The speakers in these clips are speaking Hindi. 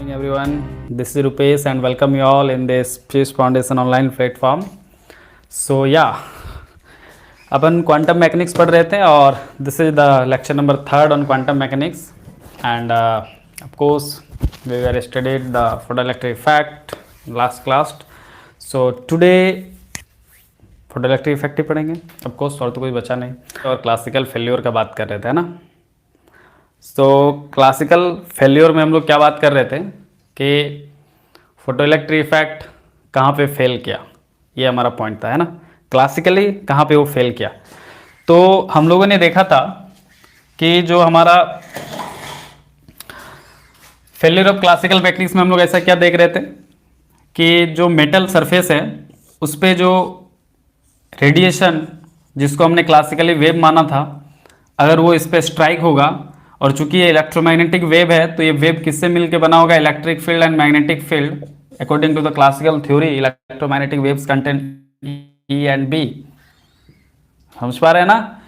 Morning everyone, this is Rupesh and welcome you all in this Space Foundation online platform. So yeah, अपन क्वांटम मैकेनिक्स पढ़ रहे थे और this is the lecture number 3 on quantum mechanics and of course we are studied the photoelectric effect last class. So today photoelectric effect ही पढ़ेंगे ऑफ कोर्स, और तो कोई बचा नहीं. और क्लासिकल फेल्योर का बात कर रहे थे ना. तो क्लासिकल फेल्योर में हम लोग क्या बात कर रहे थे कि फोटोइलेक्ट्रिक इफेक्ट कहाँ पे फेल किया, ये हमारा पॉइंट था, है ना. क्लासिकली कहाँ पे वो फेल किया. तो हम लोगों ने देखा था कि जो हमारा फेल्योर ऑफ क्लासिकल मैकेनिक्स में हम लोग ऐसा क्या देख रहे थे कि जो मेटल सरफेस है उस पर जो रेडिएशन जिसको हमने क्लासिकली वेव माना था, अगर वो इस पर स्ट्राइक होगा, और चूंकि ये इलेक्ट्रोमैग्नेटिक वेव है तो ये वेव किससे मिलकर बना होगा, electric field and magnetic field. According to the classical theory electromagnetic waves contain E and B. समझ पा रहे हैं ना.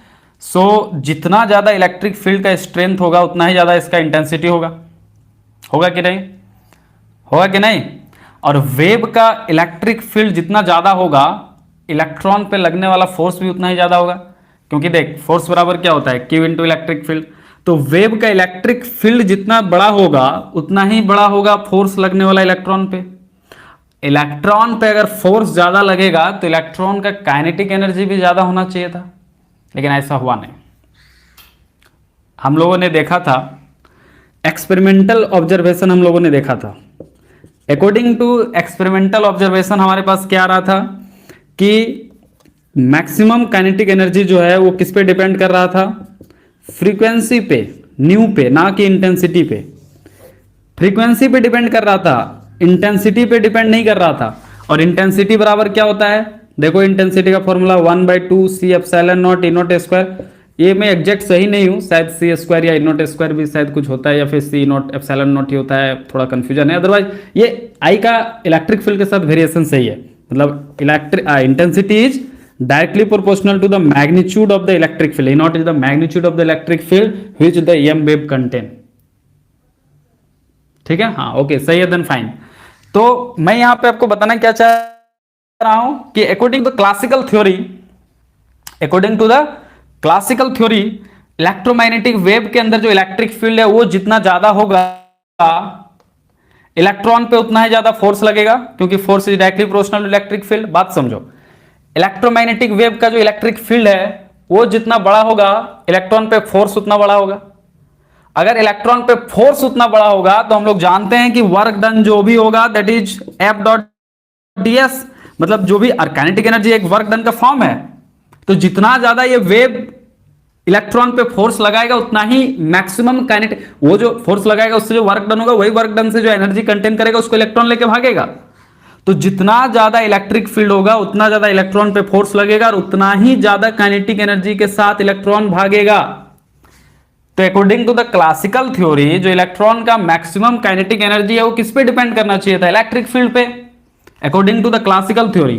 सो जितना ज्यादा इलेक्ट्रिक फील्ड का स्ट्रेंथ होगा उतना ही ज्यादा इसका इंटेंसिटी होगा. होगा कि नहीं, होगा कि नहीं. और वेव का इलेक्ट्रिक फील्ड जितना ज्यादा होगा, इलेक्ट्रॉन पे लगने वाला फोर्स भी उतना ही ज्यादा होगा. क्योंकि देख, फोर्स बराबर क्या होता है, Q इंटू इलेक्ट्रिक फील्ड. तो वेव का इलेक्ट्रिक फील्ड जितना बड़ा होगा उतना ही बड़ा होगा फोर्स लगने वाला इलेक्ट्रॉन पे. इलेक्ट्रॉन पे अगर फोर्स ज्यादा लगेगा तो इलेक्ट्रॉन का काइनेटिक एनर्जी भी ज्यादा होना चाहिए था, लेकिन ऐसा हुआ नहीं. हम लोगों ने देखा था एक्सपेरिमेंटल ऑब्जर्वेशन, हम लोगों ने देखा था. अकॉर्डिंग टू एक्सपेरिमेंटल ऑब्जर्वेशन हमारे पास क्या आ रहा था कि मैक्सिमम काइनेटिक एनर्जी जो है वो किस पे डिपेंड कर रहा था, फ्रीक्वेंसी पे, न्यू पे, ना कि इंटेंसिटी पे. फ्रीक्वेंसी पे डिपेंड कर रहा था, इंटेंसिटी पे डिपेंड नहीं कर रहा था. और इंटेंसिटी बराबर क्या होता है, देखो इंटेंसिटी का formula 1/2 C epsilon not E not square. ये मैं एग्जैक्ट सही नहीं हूँ, शायद C स्क्वायर या E नॉट स्क्वायर भी शायद कुछ होता है, या फिर C नॉट एप्सिलॉन नॉट ही होता है, थोड़ा कंफ्यूजन है. अदरवाइज ये I का इलेक्ट्रिक फील्ड के साथ वेरिएशन सही है. मतलब intensity is directly proportional to the magnitude of the electric field. E naught is the magnitude of the electric field which the EM wave contain. ठीक है, हाँ ओके, सही है, देन फाइन. तो मैं यहां पे आपको बताना क्या चाह रहा हूं कि according to classical theory, according to the classical theory electromagnetic wave के अंदर जो इलेक्ट्रिक फील्ड है वो जितना ज्यादा होगा, इलेक्ट्रॉन पे उतना ही ज्यादा फोर्स लगेगा, क्योंकि force is directly proportional to electric field. बात समझो, इलेक्ट्रोमैग्नेटिक वेव का जो इलेक्ट्रिक फील्ड है वो जितना बड़ा होगा, इलेक्ट्रॉन पे फोर्स उतना बड़ा होगा. अगर इलेक्ट्रॉन पे फोर्स उतना बड़ा होगा तो हम लोग जानते हैं कि वर्क डन जो भी होगा that is F dot ds. मतलब जो भी काइनेटिक एनर्जी एक वर्क डन का फॉर्म है. तो जितना ज्यादा ये वेव इलेक्ट्रॉन पे फोर्स लगाएगा उतना ही मैक्सिमम काइनेटिक, वो जो फोर्स लगाएगा उससे जो वर्क डन होगा वही वर्क डन से जो एनर्जी कंटेन करेगा उसको इलेक्ट्रॉन लेके भागेगा. तो जितना ज्यादा इलेक्ट्रिक फील्ड होगा उतना ज्यादा इलेक्ट्रॉन पे फोर्स लगेगा और उतना ही ज्यादा काइनेटिक एनर्जी के साथ इलेक्ट्रॉन भागेगा. तो according to the classical theory जो इलेक्ट्रॉन का मैक्सिमम काइनेटिक एनर्जी है वो किस पे डिपेंड करना चाहिए था, इलेक्ट्रिक फील्ड पे. According to the classical theory,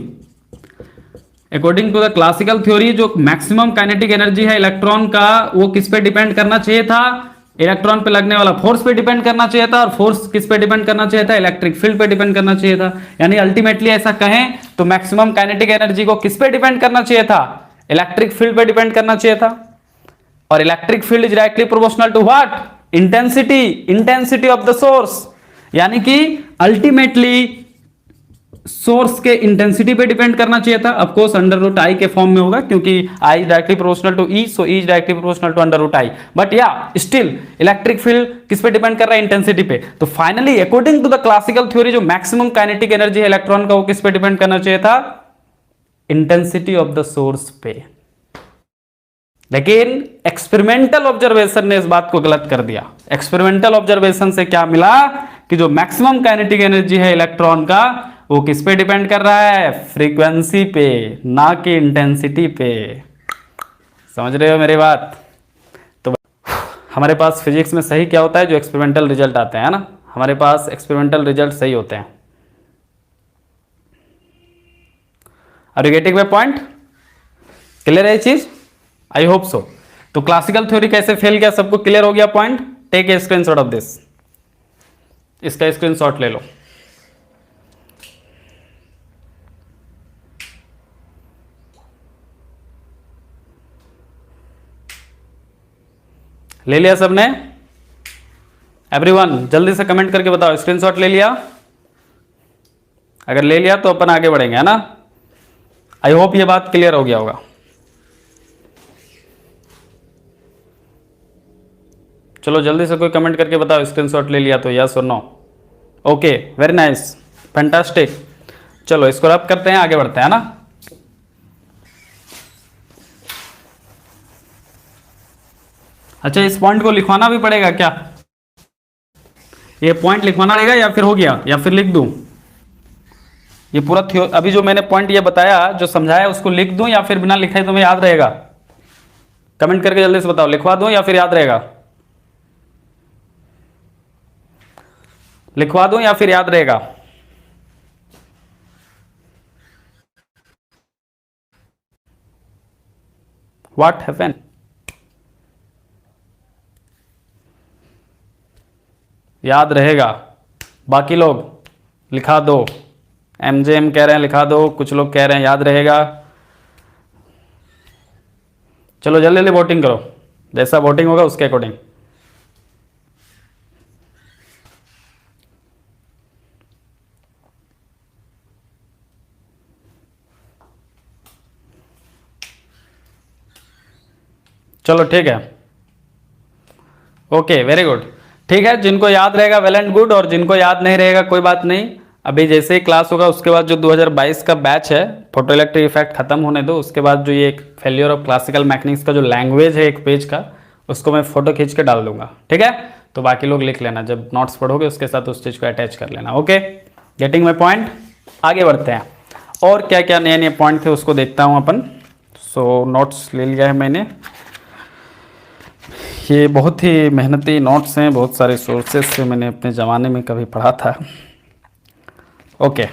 according to the classical theory जो मैक्सिमम काइनेटिक एनर्जी है इलेक्ट्रॉन का वो किस पे डिपेंड करना चाहिए था, इलेक्ट्रॉन पे लगने वाला फोर्स पे डिपेंड करना चाहिए था. और फोर्स किस पे डिपेंड करना चाहिए था, इलेक्ट्रिक फील्ड पे डिपेंड करना चाहिए था. यानी अल्टीमेटली ऐसा कहें तो मैक्सिमम काइनेटिक एनर्जी को किस पे डिपेंड करना चाहिए था, इलेक्ट्रिक फील्ड पे डिपेंड करना चाहिए था. और electric field is directly proportional to what, intensity, intensity of the source. यानी कि अल्टीमेटली सोर्स के इंटेंसिटी पे डिपेंड करना चाहिए था. Of course under root I के फॉर्म में होगा, क्योंकि I is directly proportional to E, so E is directly proportional to under root I. But या स्टिल इलेक्ट्रिक फील्ड किस पे डिपेंड कर रहा है, इंटेंसिटी पे. तो finally according to the classical theory जो मैक्सिमम काइनेटिक एनर्जी है इलेक्ट्रॉन का वो किस पे डिपेंड करना चाहिए था, इंटेंसिटी ऑफ द सोर्स पे. लेकिन एक्सपेरिमेंटल ऑब्जर्वेशन ने इस बात को गलत कर दिया. एक्सपेरिमेंटल ऑब्जर्वेशन से क्या मिला कि जो मैक्सिमम काइनेटिक एनर्जी है इलेक्ट्रॉन का वो किस पे डिपेंड कर रहा है, फ्रीक्वेंसी पे, ना कि इंटेंसिटी पे. समझ रहे हो मेरी बात. तो हमारे पास फिजिक्स में सही क्या होता है, जो एक्सपेरिमेंटल रिजल्ट आते हैं ना, हमारे पास एक्सपेरिमेंटल रिजल्ट सही होते हैं. Are you getting my point, clear है ये चीज, आई होप सो. तो क्लासिकल थ्योरी कैसे फेल किया, सबको क्लियर हो गया point. Take a screenshot of this. इसका स्क्रीनशॉट ले लो। ले लिया सबने? एवरीवन जल्दी से कमेंट करके बताओ, स्क्रीनशॉट ले लिया? अगर ले लिया तो अपन आगे बढ़ेंगे, है ना? आई होप ये बात क्लियर हो गया होगा। चलो जल्दी से कोई कमेंट करके बताओ, स्क्रीनशॉट ले लिया तो, यस और no? Okay, very nice, fantastic. चलो इसको रब करते हैं, आगे बढ़ते हैं, है ना? अच्छा, इस पॉइंट को लिखवाना भी पड़ेगा क्या? ये पॉइंट लिखवाना पड़ेगा या फिर हो गया, या फिर लिख दूं? ये पूरा अभी जो मैंने पॉइंट ये बताया, जो समझाया, उसको लिख दूं या फिर बिना लिखे तुम्हें याद रहेगा? कमेंट करके जल्दी से बताओ, लिखवा दूं या फिर याद रहेगा? लिखवा दूं या फिर याद रहेगा? What happen? याद रहेगा? बाकी लोग लिखा दो। एमजेएम कह रहे हैं लिखा दो, कुछ लोग कह रहे हैं याद रहेगा। चलो जल्दी जल्दी वोटिंग करो, जैसा वोटिंग होगा उसके अकॉर्डिंग। चलो ठीक है, ओके, वेरी गुड। ठीक है, जिनको याद रहेगा वेल एंड गुड, और जिनको याद नहीं रहेगा कोई बात नहीं। अभी जैसे ही क्लास होगा उसके बाद जो 2022 का बैच है, फोटो इलेक्ट्रिक इफेक्ट खत्म होने दो, उसके बाद जो ये एक फेलियर ऑफ क्लासिकल मैकेनिक्स का जो लैंग्वेज है एक पेज का, उसको मैं फोटो खींच के डाल दूंगा। ठीक है, तो बाकी लोग लिख लेना, जब नोट्स पढ़ोगे उसके साथ उस चीज़ को अटैच कर लेना। Okay, getting my point? आगे बढ़ते हैं, और क्या क्या नए नए पॉइंट थे उसको देखता हूँ अपन। सो नोट्स ले लिया है मैंने, ये बहुत ही मेहनती नोट्स हैं, बहुत सारे सोर्सेस से मैंने अपने ज़माने में कभी पढ़ा था। ओके,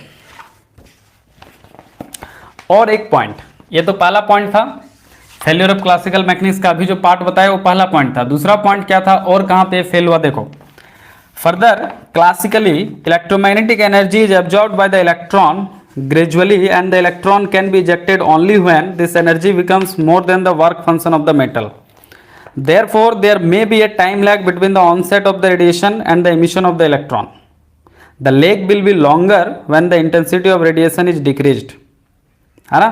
और एक पॉइंट, ये तो पहला पॉइंट था फेल्यूर ऑफ क्लासिकल मैकेनिक्स का, अभी जो पार्ट बताया वो पहला पॉइंट था। दूसरा पॉइंट क्या था और कहाँ पे फेल हुआ देखो। Further classically electromagnetic energy is absorbed by the electron gradually and the electron can be ejected only when this energy becomes more than the work function of the metal. Therefore, there may be a time lag between the onset of the radiation and the emission of the electron. The lag will be longer when the intensity of radiation is decreased. है ना?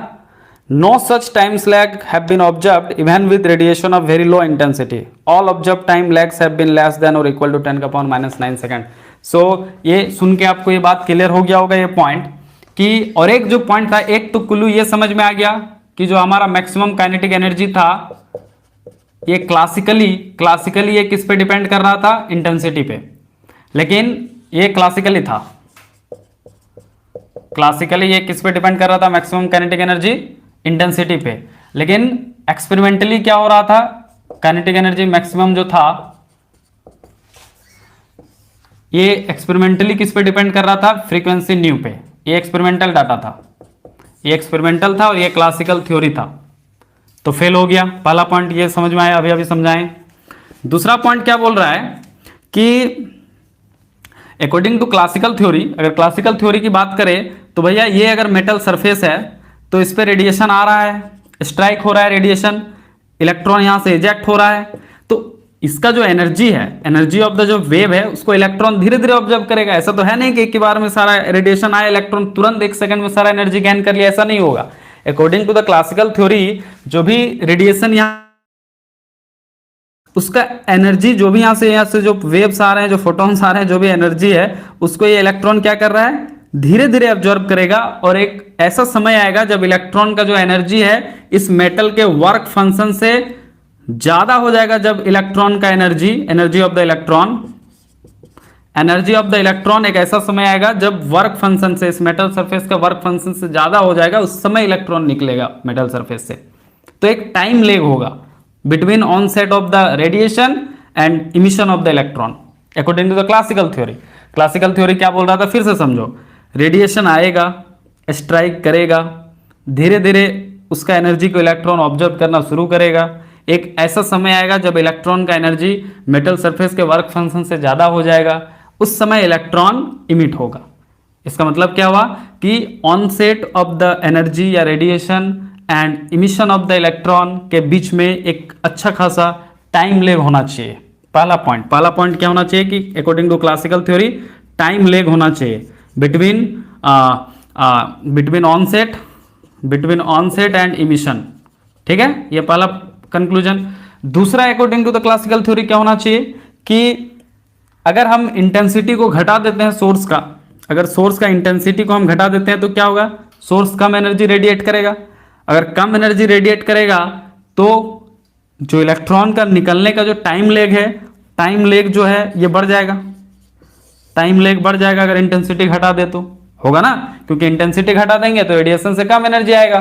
No such time lag have been observed even with radiation of very low intensity. All observed time lags have been less than or equal to 10⁻⁻9 second. So ये सुन के आपको ये बात क्लियर हो गया होगा ये पॉइंट कि, और एक जो पॉइंट था, एक तो कुल्लू ये समझ में आ गया कि जो हमारा मैक्सिमम काइनेटिक एनर्जी था ये क्लासिकली ये किस पे डिपेंड कर रहा था? इंटेंसिटी पे। लेकिन ये क्लासिकली था, क्लासिकली ये किस पे डिपेंड कर रहा था? मैक्सिमम काइनेटिक एनर्जी इंटेंसिटी पे। लेकिन एक्सपेरिमेंटली क्या हो रहा था? काइनेटिक एनर्जी मैक्सिमम जो था ये एक्सपेरिमेंटली किस पे डिपेंड कर रहा था? फ्रीक्वेंसी न्यू पे। ये एक्सपेरिमेंटल डाटा था, ये एक्सपेरिमेंटल था और ये क्लासिकल थ्योरी था, तो फेल हो गया। पहला पॉइंट ये समझ में आया, अभी समझाएं। दूसरा पॉइंट क्या बोल रहा है कि अकॉर्डिंग टू क्लासिकल थ्योरी, अगर क्लासिकल थ्योरी की बात करें तो भैया ये अगर मेटल सरफेस है तो इस पर रेडिएशन आ रहा है, स्ट्राइक हो रहा है रेडिएशन, इलेक्ट्रॉन यहां से इजेक्ट हो रहा है, तो इसका जो एनर्जी है, एनर्जी ऑफ द जो वेव है, उसको इलेक्ट्रॉन धीरे धीरे ऑब्जर्व करेगा। ऐसा तो है नहीं कि एक ही बार में सारा रेडिएशन आया, इलेक्ट्रॉन तुरंत एक सेकंड में सारा एनर्जी गेन कर लिया, ऐसा नहीं होगा। According to the classical theory जो भी रेडिएशन यहाँ, उसका एनर्जी जो भी यहाँ से जो वेव्स आ रहे हैं, जो फोटॉन्स आ रहे हैं, जो भी एनर्जी है, उसको ये इलेक्ट्रॉन क्या कर रहा है? धीरे धीरे ऑब्जर्व करेगा। और एक ऐसा समय आएगा जब इलेक्ट्रॉन का जो एनर्जी है इस मेटल के वर्क फंक्शन से ज्यादा हो जाएगा। जब इलेक्ट्रॉन का एनर्जी ऑफ द इलेक्ट्रॉन एक ऐसा समय आएगा जब वर्क फंक्शन से, इस मेटल सरफेस का वर्क फंक्शन से ज्यादा हो जाएगा, उस समय इलेक्ट्रॉन निकलेगा मेटल सरफेस से। तो एक टाइम लेग होगा between onset of the radiation and emission of the electron according to the classical theory. Classical theory क्या बोल रहा था? फिर से समझो, रेडिएशन आएगा, स्ट्राइक करेगा, धीरे धीरे उसका एनर्जी को इलेक्ट्रॉन ऑब्जर्व करना शुरू करेगा। एक ऐसा समय आएगा जब इलेक्ट्रॉन का एनर्जी मेटल सरफेस के वर्क फंक्शन से ज़्यादा हो जाएगा उस समय इलेक्ट्रॉन इमिट होगा। इसका मतलब क्या हुआ कि ऑनसेट ऑफ द एनर्जी या radiation and emission of the electron के बीच में एक अच्छा खासा टाइम लेग होना चाहिए। पहला पॉइंट क्या होना चाहिए कि according to classical theory time lag होना चाहिए बिटवीन ऑनसेट एंड इमिशन। ठीक है, ये पहला कंक्लूजन। दूसरा, according to the classical theory क्या होना चाहिए कि अगर हम इंटेंसिटी को घटा देते हैं सोर्स का, अगर सोर्स का इंटेंसिटी को हम घटा देते हैं तो क्या होगा, सोर्स कम एनर्जी रेडिएट करेगा। अगर कम एनर्जी रेडिएट करेगा तो जो इलेक्ट्रॉन का निकलने का जो टाइम लेग है, टाइम लेग जो है ये बढ़ जाएगा, टाइम लेग बढ़ जाएगा अगर इंटेंसिटी घटा दे तो, होगा ना, क्योंकि इंटेंसिटी घटा देंगे तो रेडिएशन से कम एनर्जी आएगा,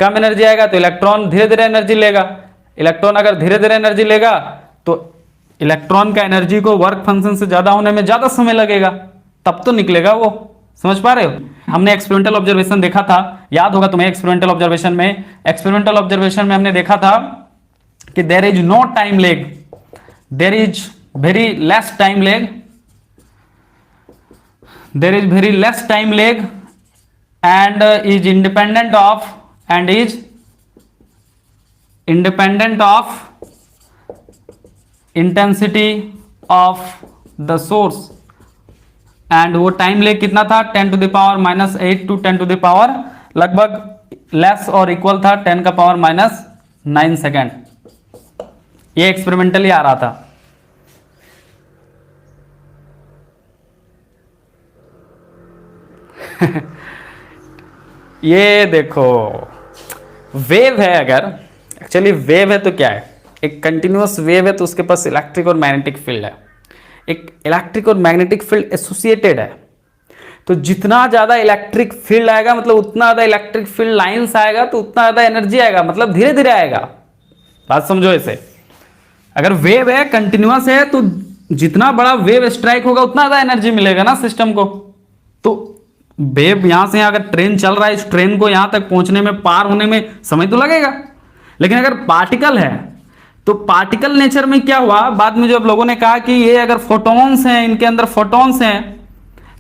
कम एनर्जी आएगा तो इलेक्ट्रॉन धीरे धीरे एनर्जी लेगा। इलेक्ट्रॉन अगर धीरे धीरे एनर्जी लेगा तो इलेक्ट्रॉन का एनर्जी को वर्क फंक्शन से ज्यादा होने में ज्यादा समय लगेगा, तब तो निकलेगा वो। समझ पा रहे हो? हमने एक्सपेरिमेंटल ऑब्जर्वेशन देखा था, याद होगा तुम्हें एक्सपेरिमेंटल ऑब्जर्वेशन में हमने देखा था कि there is no time lag, there is very less time lag, there is very less time lag and is independent of intensity of the source, and वो टाइम लेग कितना था 10 to the power -8 to 10 to the power लगभग लेस और इक्वल था 10 का पावर -9 सेकेंड। ये एक्सपेरिमेंटली आ रहा था। ये देखो वेव है, अगर एक्चुअली वेव है तो क्या है, एक कंटिन्यूअस वेव है तो उसके पास इलेक्ट्रिक और मैग्नेटिक फील्ड है, एक इलेक्ट्रिक और मैग्नेटिक फील्ड एसोसिएटेड है। तो जितना ज्यादा इलेक्ट्रिक फील्ड आएगा मतलब उतना ज्यादा इलेक्ट्रिक फील्ड लाइंस आएगा तो उतना ज्यादा एनर्जी आएगा, मतलब धीरे धीरे आएगा। बात समझो इसे, अगर वेव है कंटिन्यूअस है तो जितना बड़ा वेव स्ट्राइक होगा उतना ज्यादा एनर्जी मिलेगा ना सिस्टम को। तो वेव यहां से अगर ट्रेन चल रहा है, इस ट्रेन को यहां तक पहुंचने में, पार होने में समय तो लगेगा। लेकिन अगर पार्टिकल है तो पार्टिकल नेचर में क्या हुआ, बाद में जब लोगों ने कहा कि ये अगर फोटॉन्स हैं, इनके अंदर फोटॉन्स हैं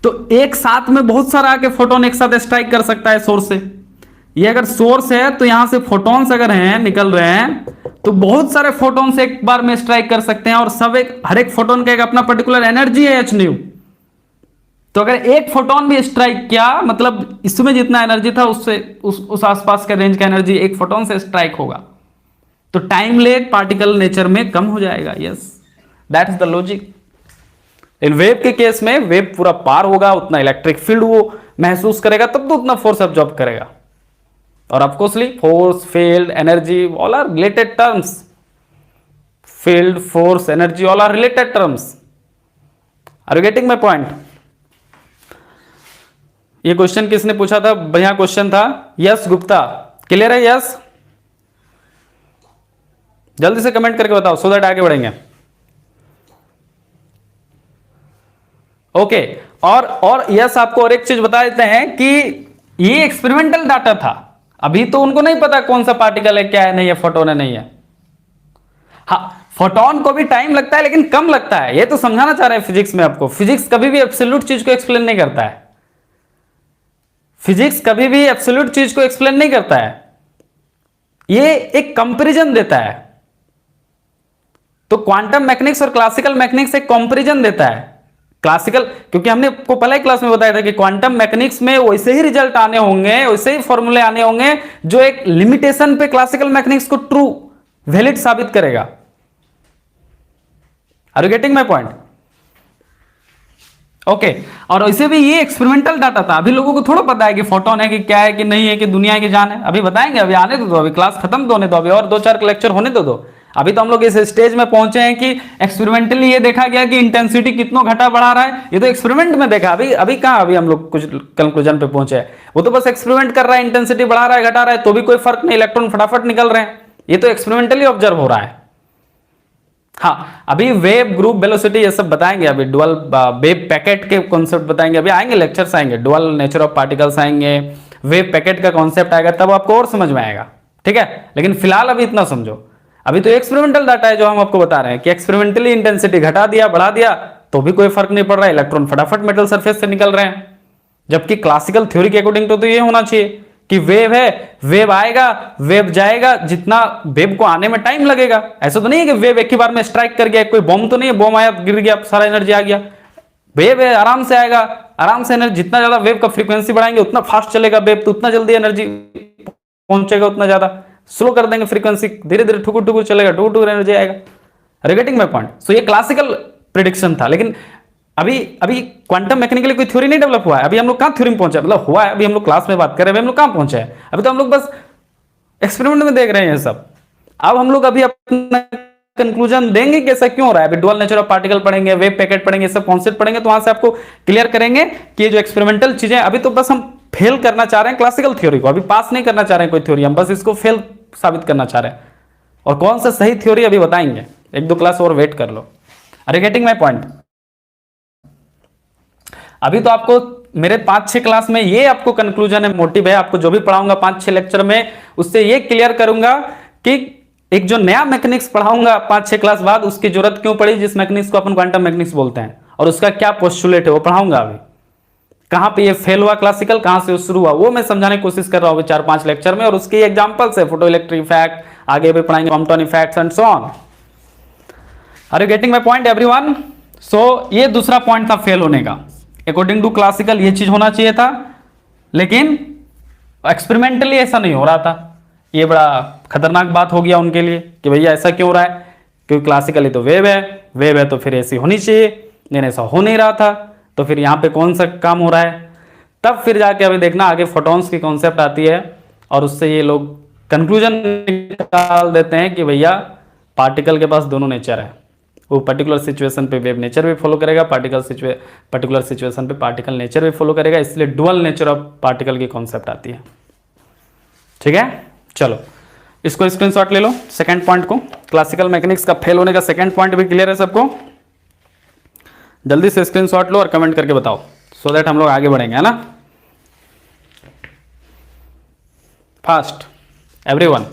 तो एक साथ में बहुत सारा आके फोटोन एक साथ स्ट्राइक कर सकता है सोर्स से। ये अगर सोर्स है तो यहां से फोटॉन्स अगर हैं निकल रहे हैं तो बहुत सारे फोटॉन्स एक बार में स्ट्राइक कर सकते हैं, और सब हर एक फोटोन का एक अपना पर्टिकुलर एनर्जी है h न्यू। तो अगर एक फोटोन भी स्ट्राइक किया मतलब इसमें जितना एनर्जी था उससे उस आसपास के रेंज का एनर्जी एक फोटोन से स्ट्राइक होगा, तो टाइम लेग पार्टिकल नेचर में कम हो जाएगा। Yes, that is the logic. In wave के केस में वेव पूरा पार होगा, उतना इलेक्ट्रिक फील्ड वो महसूस करेगा, तब तो उतना फोर्स अब्जॉर्ब करेगा। और of coursely force, field, energy all are related terms. Field, force, energy all are related terms. Are you getting my point? ये क्वेश्चन किसने पूछा था? बढ़िया क्वेश्चन था, यस गुप्ता। क्लियर है? यस, जल्दी से कमेंट करके बताओ सो दैट आगे बढ़ेंगे। ओके, और यस आपको और एक चीज बता देते हैं कि ये एक्सपेरिमेंटल डाटा था, अभी तो उनको नहीं पता कौन सा पार्टिकल है, क्या है, नहीं है, फोटोन है, नहीं है। हाँ, फोटोन को भी टाइम लगता है लेकिन कम लगता है, ये तो समझाना चाह रहे हैं फिजिक्स में आपको। फिजिक्स कभी भी एब्सोल्यूट चीज को एक्सप्लेन नहीं करता है, फिजिक्स कभी भी एब्सोल्यूट चीज को एक्सप्लेन नहीं करता है, ये एक कंपैरिजन देता है। तो क्वांटम मैकेनिक्स और क्लासिकल मैकेनिक्स एक कंपैरिजन देता है। क्लासिकल, क्योंकि हमने आपको पहले ही क्लास में बताया था कि क्वांटम मैकेनिक्स में वैसे ही रिजल्ट आने होंगे, वैसे ही फॉर्मूले आने होंगे जो एक लिमिटेशन पे क्लासिकल मैकेनिक्स को ट्रू वैलिड साबित करेगा। Are you getting my point? Okay, और वैसे भी ये एक्सपेरिमेंटल डाटा था, अभी लोगों को थोड़ा पता है कि फोटोन है कि क्या है कि नहीं है कि दुनिया की जान है। अभी बताएंगे, अभी आने तो दो, अभी क्लास खत्म तो होने दो, अभी और 2-4 लेक्चर होने तो दो। अभी तो हम लोग इस स्टेज में पहुंचे हैं कि एक्सपेरिमेंटली ये देखा गया कि इंटेंसिटी कितना घटा बढ़ा रहा है, ये तो एक्सपेरिमेंट में देखा। अभी कहां अभी हम लोग कुछ कंक्लूजन पे पहुंचे हैं, वो तो बस एक्सपेरिमेंट कर रहा है, इंटेंसिटी बढ़ा रहा है, घटा रहा है, तो भी कोई फर्क नहीं, इलेक्ट्रॉन फटाफट निकल रहे हैं, ये तो एक्सपेरिमेंटली ऑब्जर्व हो रहा है। हाँ, अभी वेव, ग्रुप, वेलोसिटी ये सब बताएंगे, अभी डुअल वेव पैकेट के कॉन्सेप्ट बताएंगे, अभी आएंगे लेक्चर्स आएंगे, डुअल नेचर ऑफ पार्टिकल्स आएंगे, वेव पैकेट का कॉन्सेप्ट आएगा, तब आपको और समझ में आएगा। ठीक है, लेकिन फिलहाल अभी इतना समझो, अभी तो एक्सपेरिमेंटल डाटा है जो हम आपको बता रहे हैं कि एक्सपेरिमेंटली इंटेंसिटी घटा दिया, बढ़ा दिया, तो भी कोई फर्क नहीं पड़ रहा है, इलेक्ट्रॉन फटाफट मेटल सरफेस से निकल रहे हैं। जबकि क्लासिकल थ्योरी के अकॉर्डिंग तो ये होना चाहिए कि वेव है, वेव आएगा, वेव जाएगा, जितना वेव को आने में टाइम लगेगा। ऐसा तो नहीं है कि वेव एक ही बार में स्ट्राइक कर गया, कोई बॉम्ब तो नहीं है, बॉम्ब आया गिर गया सारा एनर्जी आ गया। वेव है, आराम से आएगा, आराम से एनर्जी, जितना ज्यादा वेव का फ्रीक्वेंसी बढ़ाएंगे उतना फास्ट चलेगा वेव, तो उतना जल्दी एनर्जी पहुंचेगा, उतना ज्यादा। स्लो कर देंगे फ्रीक्वेंसी, धीरे धीरे ठुकुर ठुकुर चलेगा, ठुकुर ठुकुर एनर्जी आएगा। Are you getting my point? So ये क्लासिकल प्रिडिक्शन था, लेकिन अभी क्वांटम मैकेनिकली कोई थ्योरी नहीं डेवलप हुआ है। अभी हम लोग कहां थ्योरी में पहुंचे, मतलब हुआ है, अभी हम लोग क्लास में बात कर रहे हैं, अभी हम लोग कहां पहुंचे हैं? अभी तो हम लोग बस एक्सपेरिमेंट में देख रहे हैं सब। अब हम लोग अभी अपना कंक्लूजन देंगे कि ऐसा क्यों हो रहा है। अभी डुअल नेचर ऑफ पार्टिकल पढ़ेंगे, वेव पैकेट पढ़ेंगे, सब कॉन्सेप्ट पढ़ेंगे, तो वहां से आपको क्लियर करेंगे कि ये जो एक्सपेरिमेंटल चीजें, अभी तो बस हम फेल करना चाह रहे हैं क्लासिकल थ्योरी को, अभी पास नहीं करना चाह रहे हैं कोई थ्योरी, हम बस इसको फेल साबित करना चाह रहे हैं। और कौन सा सही थ्योरी अभी बताएंगे, एक दो क्लास और वेट कर लो। Are you getting my point? अभी तो आपको मेरे 5-6 क्लास में ये आपको कंक्लूजन है, मोटिव है, आपको जो भी पढ़ाऊंगा 5-6 लेक्चर में, उससे ये क्लियर करूंगा कि एक जो नया मैकेनिक्स पढ़ाऊंगा 5-6 क्लास बाद, उसकी जरूरत क्यों पड़ी, जिस मैकेनिक्स को अपन क्वांटम मैकेनिक्स बोलते हैं, और उसका क्या पोस्टुलेट है वो पढ़ाऊंगा। अभी कहां पे ये फेल हुआ क्लासिकल, कहां से शुरू हुआ, वो मैं समझाने की कोशिश कर रहा हूं 4-5 लेक्चर में, और उसके एग्जांपल्स है, फोटो इलेक्ट्रिक इफेक्ट, आगे भी पढ़ाएंगे quantum effects and so on. Are you getting my point everyone? So ये दूसरा पॉइंट था फेल होने का। अकॉर्डिंग टू क्लासिकल ये चीज होना चाहिए था, लेकिन एक्सपेरिमेंटली ऐसा नहीं हो रहा था। ये बड़ा खतरनाक बात हो गया उनके लिए कि भैया ऐसा क्यों हो रहा है, क्योंकि क्लासिकली तो वेव है तो फिर ऐसी होनी चाहिए, लेकिन ऐसा हो नहीं रहा था। तो फिर यहाँ पे कौन सा काम हो रहा है, तब फिर जाके अभी देखना आगे फोटॉन्स की कॉन्सेप्ट आती है, और उससे ये लोग कंक्लूजन निकाल देते हैं कि भैया पार्टिकल के पास दोनों नेचर है, वो पर्टिकुलर सिचुएशन पे वेव नेचर भी फॉलो करेगा, पर्टिकुलर सिचुएशन पे पार्टिकल नेचर भी फॉलो करेगा, इसलिए डुअल नेचर ऑफ पार्टिकल की कॉन्सेप्ट आती है। ठीक है, चलो इसको स्क्रीनशॉट ले लो, सेकंड पॉइंट को, क्लासिकल मैकेनिक्स का फेल होने का सेकंड पॉइंट भी क्लियर है सबको? जल्दी से स्क्रीनशॉट लो और कमेंट करके बताओ, सो दैट हम लोग आगे बढ़ेंगे, है ना? Fast everyone.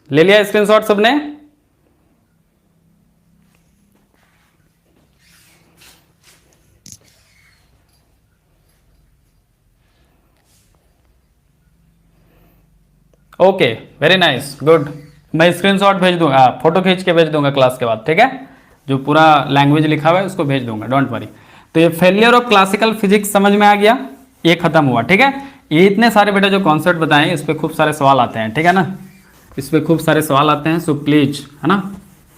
ले लिया स्क्रीनशॉट सबने? Okay, very nice, good. मैं स्क्रीनशॉट भेज दूंगा, फोटो खींच के भेज दूंगा क्लास के बाद, ठीक है? जो पूरा लैंग्वेज लिखा हुआ है उसको भेज दूंगा, डोंट वरी। तो ये फेलियर ऑफ क्लासिकल फिजिक्स समझ में आ गया, ये खत्म हुआ, ठीक है? ये इतने सारे बेटा जो कॉन्सेप्ट बताए, इस पर खूब सारे सवाल आते हैं, ठीक है ना? इस पर खूब सारे सवाल आते हैं, सो प्लीज, है ना,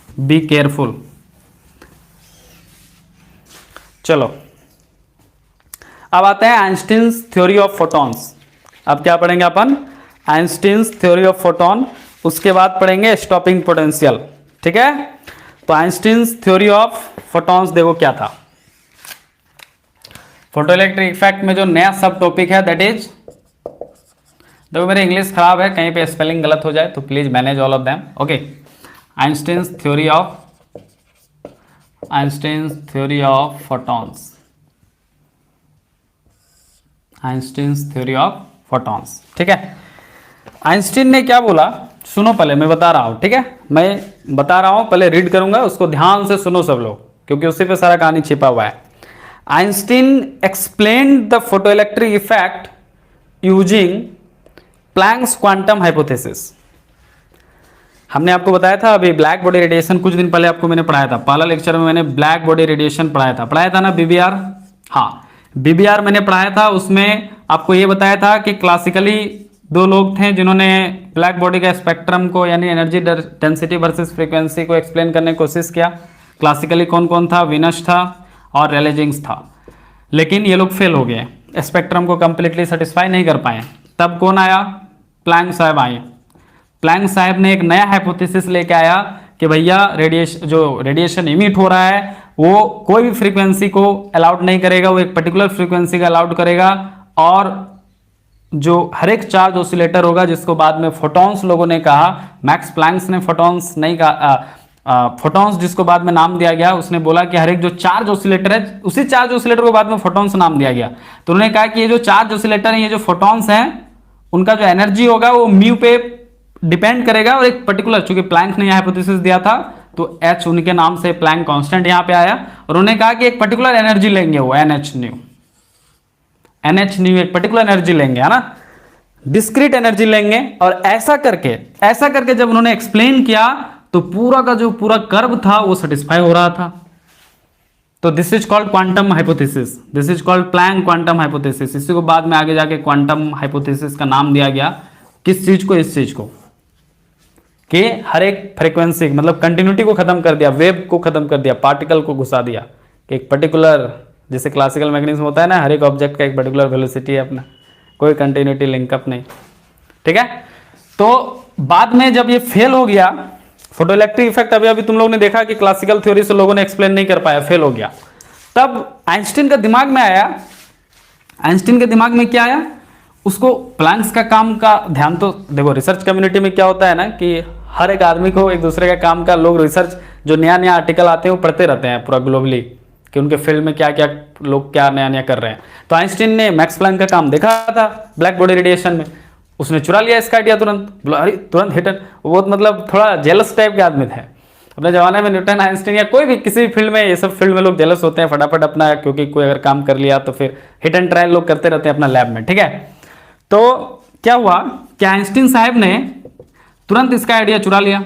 बी केयरफुल। चलो अब आते हैं आइंस्टीन्स थ्योरी ऑफ फोटॉन्स। अब क्या पढ़ेंगे अपन? आइंस्टीन्स थ्योरी ऑफ फोटॉन, उसके बाद पढ़ेंगे स्टॉपिंग पोटेंशियल, ठीक है? तो आइंस्टीन्स थ्योरी ऑफ फोटॉन्स देखो क्या था। फोटो इलेक्ट्रिक इफेक्ट में जो नया सब टॉपिक है दैट इज, देखो मेरी इंग्लिश खराब है, कहीं पे स्पेलिंग गलत हो जाए तो please manage all of them, okay? Einstein's theory of photons, Einstein's theory of photons, ठीक है? आइंस्टीन ने क्या बोला, सुनो पहले, मैं बता रहा हूं, ठीक है? मैं बता रहा हूं, पहले रीड करूंगा, उसको ध्यान से सुनो सब लोग, क्योंकि उसी पे सारा कहानी छिपा हुआ है। Einstein explained the photoelectric effect using Planck's quantum hypothesis. हमने आपको बताया था अभी ब्लैक बॉडी रेडिएशन, कुछ दिन पहले आपको मैंने पढ़ाया था, पहला लेक्चर में मैंने ब्लैक बॉडी रेडिएशन पढ़ाया था ना, बीबीआर। हाँ, बीबीआर मैंने पढ़ाया था, उसमें आपको ये बताया था कि क्लासिकली दो लोग थे जिन्होंने ब्लैक बॉडी का स्पेक्ट्रम को, यानी एनर्जी डेंसिटी वर्सेस फ्रीक्वेंसी को एक्सप्लेन करने की कोशिश किया। क्लासिकली कौन कौन था? विनस था और रेले जीन्स था, लेकिन ये लोग फेल हो गए, स्पेक्ट्रम को कंप्लीटली सेटिस्फाई नहीं कर पाए। तब कौन आया? प्लैंक साहब आए। प्लैंक साहब ने एक नया हाइपोथेसिस लेके आया कि भैया रेडिएशन इमिट हो रहा है वो कोई भी फ्रीक्वेंसी को अलाउड नहीं करेगा, वो एक पर्टिकुलर फ्रीक्वेंसी का अलाउड करेगा, और जो हर एक चार्ज ऑसिलेटर होगा, जिसको बाद में फोटॉन्स लोगों ने कहा, मैक्स प्लैंक्स ने फोटॉन्स नहीं कहा, फोटॉन्स जिसको बाद में नाम दिया गया, उसने बोला कि हर एक जो चार्ज ऑसिलेटर है, उसी चार्ज ऑसिलेटर को बाद में फोटॉन्स नाम दिया गया। तो उन्होंने कहा कि ये जो चार्ज ऑसिलेटर है, ये जो फोटॉन्स हैं, उनका जो एनर्जी होगा वो म्यू पे डिपेंड करेगा, और एक पर्टिकुलर, चूंकि प्लैंक ने हाइपोथेसिस दिया था तो एच उनके नाम से प्लैंक कांस्टेंट यहां पे आया, और उन्होंने कहा कि एक पर्टिकुलर एनर्जी लेंगे, वो एनएच न्यू एक पर्टिकुलर एनर्जी लेंगे, है ना, डिस्क्रीट एनर्जी लेंगे। और ऐसा करके जब उन्होंने एक्सप्लेन किया तो पूरा का जो पूरा कर्व था वो सेटिस्फाई हो रहा था। तो this is called quantum hypothesis, this is called Planck quantum hypothesis. इसी को बाद में आगे जाके क्वांटम हाइपोथेसिस का नाम दिया गया। किस चीज को? इस चीज को कि हर एक फ्रीक्वेंसी, मतलब कंटिन्यूटी को खत्म कर दिया, वेव को खत्म कर दिया, पार्टिकल को घुसा दिया कि एक पर्टिकुलर, जैसे क्लासिकल मैकेनिज्म होता है ना, हर एक ऑब्जेक्ट का एक पर्टिकुलर वेलोसिटी है अपना, कोई कंटिन्यूटी लिंकअप नहीं, ठीक है। तो बाद में जब ये फेल हो गया, फोटोइलेक्ट्रिक इफेक्ट अभी तुम लोगों ने देखा कि क्लासिकल थ्योरी से लोगों ने एक्सप्लेन नहीं कर पाया, फेल हो गया। तब आइंस्टीन का दिमाग में आया, आइंस्टीन के दिमाग में क्या आया, उसको प्लैंक्स का काम का ध्यान, तो देखो रिसर्च कम्युनिटी में क्या होता है ना कि हर एक आदमी को एक दूसरे का काम का, लोग रिसर्च जो नया नया आर्टिकल आते हैं वो पढ़ते रहते हैं पूरा ग्लोबली, कि उनके फील्ड में क्या क्या लोग क्या नया नया कर रहे हैं। तो आइंस्टीन ने मैक्स प्लैंक का काम देखा था ब्लैक बॉडी रेडिएशन में, उसने चुरा लिया इसका आइडिया तुरंत, अरे तुरंत हिटन। वो बहुत मतलब थोड़ा जेलस टाइप के आदमी थे अपने जमाने में। न्यूटन, आइंस्टीन या कोई भी किसी भी फील्ड में, ये सब फील्ड में लोग जेलस होते हैं फटाफट अपना, क्योंकि कोई अगर काम कर लिया तो फिर हिट एंड ट्रायल लोग करते रहते हैं अपना लैब में, ठीक है। तो क्या हुआ कि आइंस्टीन साहब ने तुरंत इसका आइडिया चुरा लिया।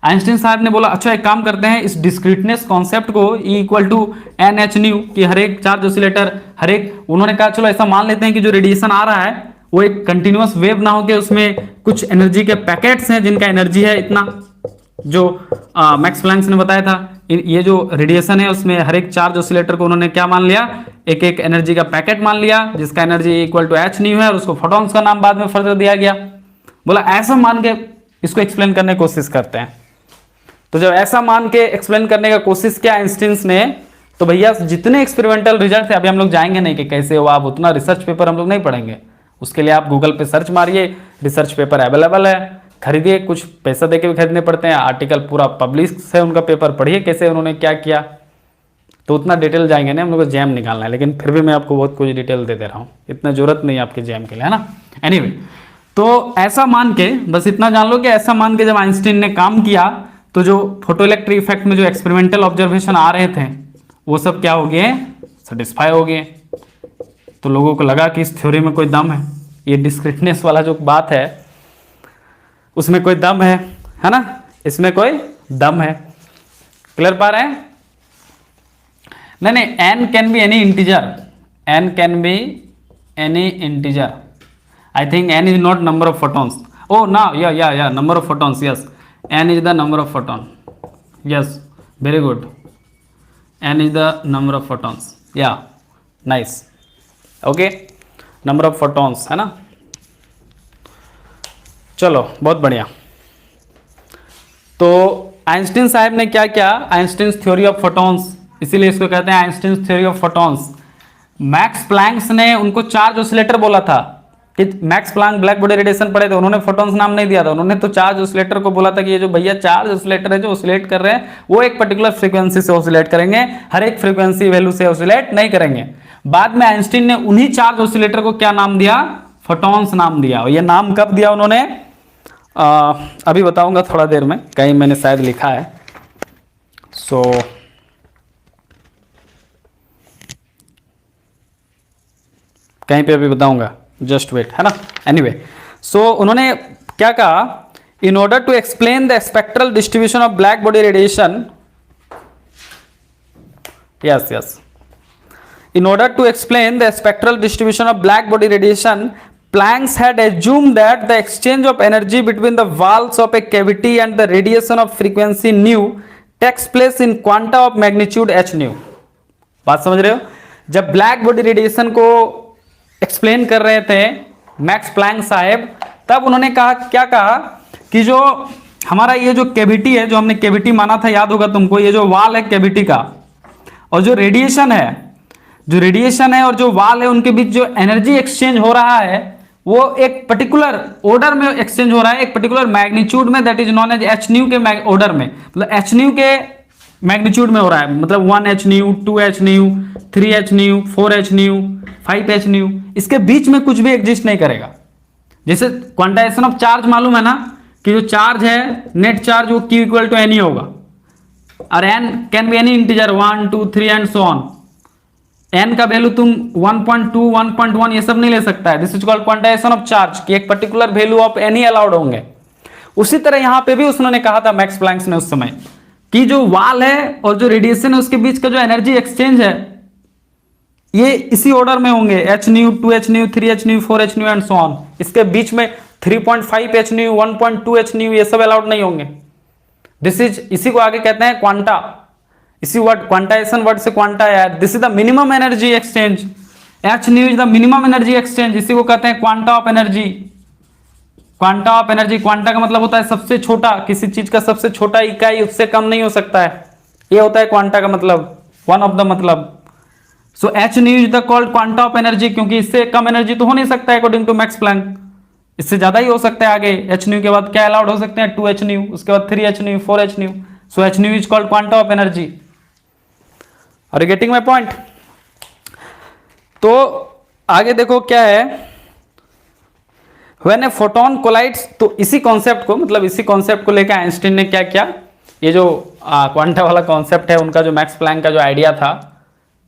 आइंस्टीन साहब ने बोला अच्छा एक काम करते हैं, इस डिस्क्रीटनेस कॉन्सेप्ट को E equal to N H nu, कि हर एक चार्ज ऑसिलेटर, हर एक, उन्होंने कहा चलो ऐसा मान लेते हैं कि जो रेडिएशन आ रहा है वो एक कंटिन्यूअस वेव ना हो के उसमें कुछ एनर्जी के पैकेट्स हैं जिनका एनर्जी है इतना, जो मैक्स प्लैंक ने बताया था। ये जो रेडिएशन है उसमें हर एक चार्ज ऑसिलेटर को उन्होंने क्या मान लिया, एक एक एनर्जी का पैकेट मान लिया जिसका energy equal to H nu है, और उसको फोटॉन्स का नाम बाद में फर्दर दिया गया। बोला ऐसा मान के इसको एक्सप्लेन करने की कोशिश करते हैं। तो जब ऐसा मान के एक्सप्लेन करने का कोशिश किया आइंस्टीन ने, तो भैया जितने एक्सपेरिमेंटल रिजल्ट थे, अभी हम लोग जाएंगे नहीं कि कैसे हुआ, आप उतना रिसर्च पेपर हम लोग नहीं पढ़ेंगे, उसके लिए आप गूगल पे सर्च मारिए, रिसर्च पेपर अवेलेबल है, खरीदिए, कुछ पैसा देके भी खरीदने पड़ते हैं, आर्टिकल पूरा पब्लिश है उनका, पेपर पढ़िए कैसे उन्होंने क्या किया। तो उतना डिटेल जाएंगे नहीं, हम लोग को जैम निकालना है, लेकिन फिर भी मैं आपको बहुत कुछ डिटेल दे रहा हूँ, इतना जरूरत नहीं है आपके जैम के लिए, है ना। एनीवे, तो ऐसा मान के, बस इतना जान लो कि ऐसा मान के जब आइंस्टीन ने काम किया तो जो फोटोइलेक्ट्रिक इफेक्ट में जो एक्सपेरिमेंटल ऑब्जर्वेशन आ रहे थे वो सब क्या हो गए, सेटिस्फाई हो गए। तो लोगों को लगा कि इस थ्योरी में कोई दम है, ये डिस्क्रीटनेस वाला जो बात है उसमें कोई दम है ना, इसमें कोई दम है। क्लियर पा रहे हैं? नहीं, n can be any integer, n can be any integer. I think n is not number of photons. Oh now yeah number of photons, yes, n is the number of photon, yes, very good, n is the number of photons, yeah, nice, okay, number of photons, है ना। चलो बहुत बढ़िया। तो आइंस्टीन साहब ने क्या किया, आइंस्टीन थ्योरी ऑफ फोटॉन्स, इसीलिए इसको कहते हैं Einstein theory of photons. Max Planck's ने उनको चार्ज ऑसिलेटर बोला था कि Max Planck black body radiation पढ़े थे, उन्होंने फोटॉन्स नाम नहीं दिया था, उन्होंने तो चार्ज ऑसिलेटर को बोला था कि ये जो भैया चार्ज ऑसिलेटर है जो ऑसिलेट कर रहे हैं वो एक पर्टिकुलर फ्रीक्वेंसी से ऑसिलेट करेंगे, हर एक फ्रीक्वेंसी वैल्यू से ऑसिलेट नहीं करेंगे। बाद में आइंस्टीन ने उन्हीं चार्ज ऑसिलेटर को क्या नाम दिया, फोटॉन्स नाम दिया। और ये नाम कब दिया उन्होंने, अभी बताऊंगा थोड़ा देर में, कहीं मैंने शायद लिखा है, सो कहीं पे अभी बताऊंगा, जस्ट वेट, है ना। एनीवे, सो उन्होंने क्या कहा, in order to explain the spectral distribution of black body radiation, yes, in order to explain the spectral distribution of black body radiation, Planck had assumed that the exchange of energy between the walls of a cavity and the radiation of frequency nu takes place in quanta of magnitude h nu। बात समझ रहे हो? जब ब्लैक बॉडी रेडिएशन को एक्सप्लेन कर रहे थे मैक्स प्लैंक साहब, तब उन्होंने कहा, क्या कहा कि जो हमारा ये जो कैविटी है, जो हमने कैविटी माना था, याद होगा तुमको, ये जो वाल है कैविटी का, और जो रेडिएशन है और जो वाल है, उनके बीच जो एनर्जी एक्सचेंज हो रहा है वो एक पर्टिकुलर ऑर्डर में एक्सचेंज हो रहा है, एक पर्टिकुलर मैग्नीट्यूड में, that is known as H nu के ऑर्डर में, मतलब एच न्यू के मैग्नीट्यूड में हो रहा है, मतलब 1 H new, 2 H new, 3 H nu, 4 H new, 5 H new, इसके बीच में कुछ भी एग्जिस्ट नहीं करेगा। जैसे क्वांटाइजेशन ऑफ चार्ज मालूम है ना, कि जो चार्ज है नेट चार्ज वो Q इक्वल टू एन ही होगा, और n can be any integer 1 2 3 and so on. n का वैल्यू तुम 1.2 1.1 ये सब नहीं ले सकता है। This is called quantization of charge, कि एक particular value of n he allowed होंगे। उसी तरह यहां पे भी उसने कहा था मैक्स प्लैंक ने उस समय, कि जो वाल है और जो रेडिएशन है उसके बीच का जो एनर्जी एक्सचेंज है ये इसी ऑर्डर में होंगे, H new, 2 H new, 3 H nu, 4 H new and so on. इसके बीच में 3.5 एच न्यू, 1.2 एच न्यू ये सब अलाउड नहीं होंगे। दिस इज, इसी को आगे कहते हैं क्वांटा, इसी वर्ड क्वांटाइजेशन वर्ड से क्वांटा है। This is the minimum energy exchange, H nu is the minimum energy exchange, इसी को कहते हैं quanta of energy. Quanta of energy, quanta का मतलब होता है सबसे छोटा, किसी चीज का सबसे छोटा इकाई, उससे कम नहीं हो सकता है, ये होता है क्वांटा का मतलब, वन ऑफ द मतलब। सो H nu is the called quanta of energy, क्योंकि इससे कम एनर्जी तो हो नहीं सकता है अकॉर्डिंग टू मैक्स प्लैंक, इससे ज्यादा ही हो सकता है आगे। एच न्यू के बाद क्या अलाउड हो सकते हैं, 2 एच न्यू, उसके बाद 3 H nu, 4 H nu. So H nu is called quanta of energy. Are you getting my point? तो आगे देखो क्या है, व्हेन ए फोटोन कोलाइड्स, तो इसी कॉन्सेप्ट को, मतलब इसी कॉन्सेप्ट को लेकर आइंस्टीन ने क्या किया, ये जो क्वांटा वाला कॉन्सेप्ट है उनका, जो मैक्स प्लैंक का जो आइडिया था,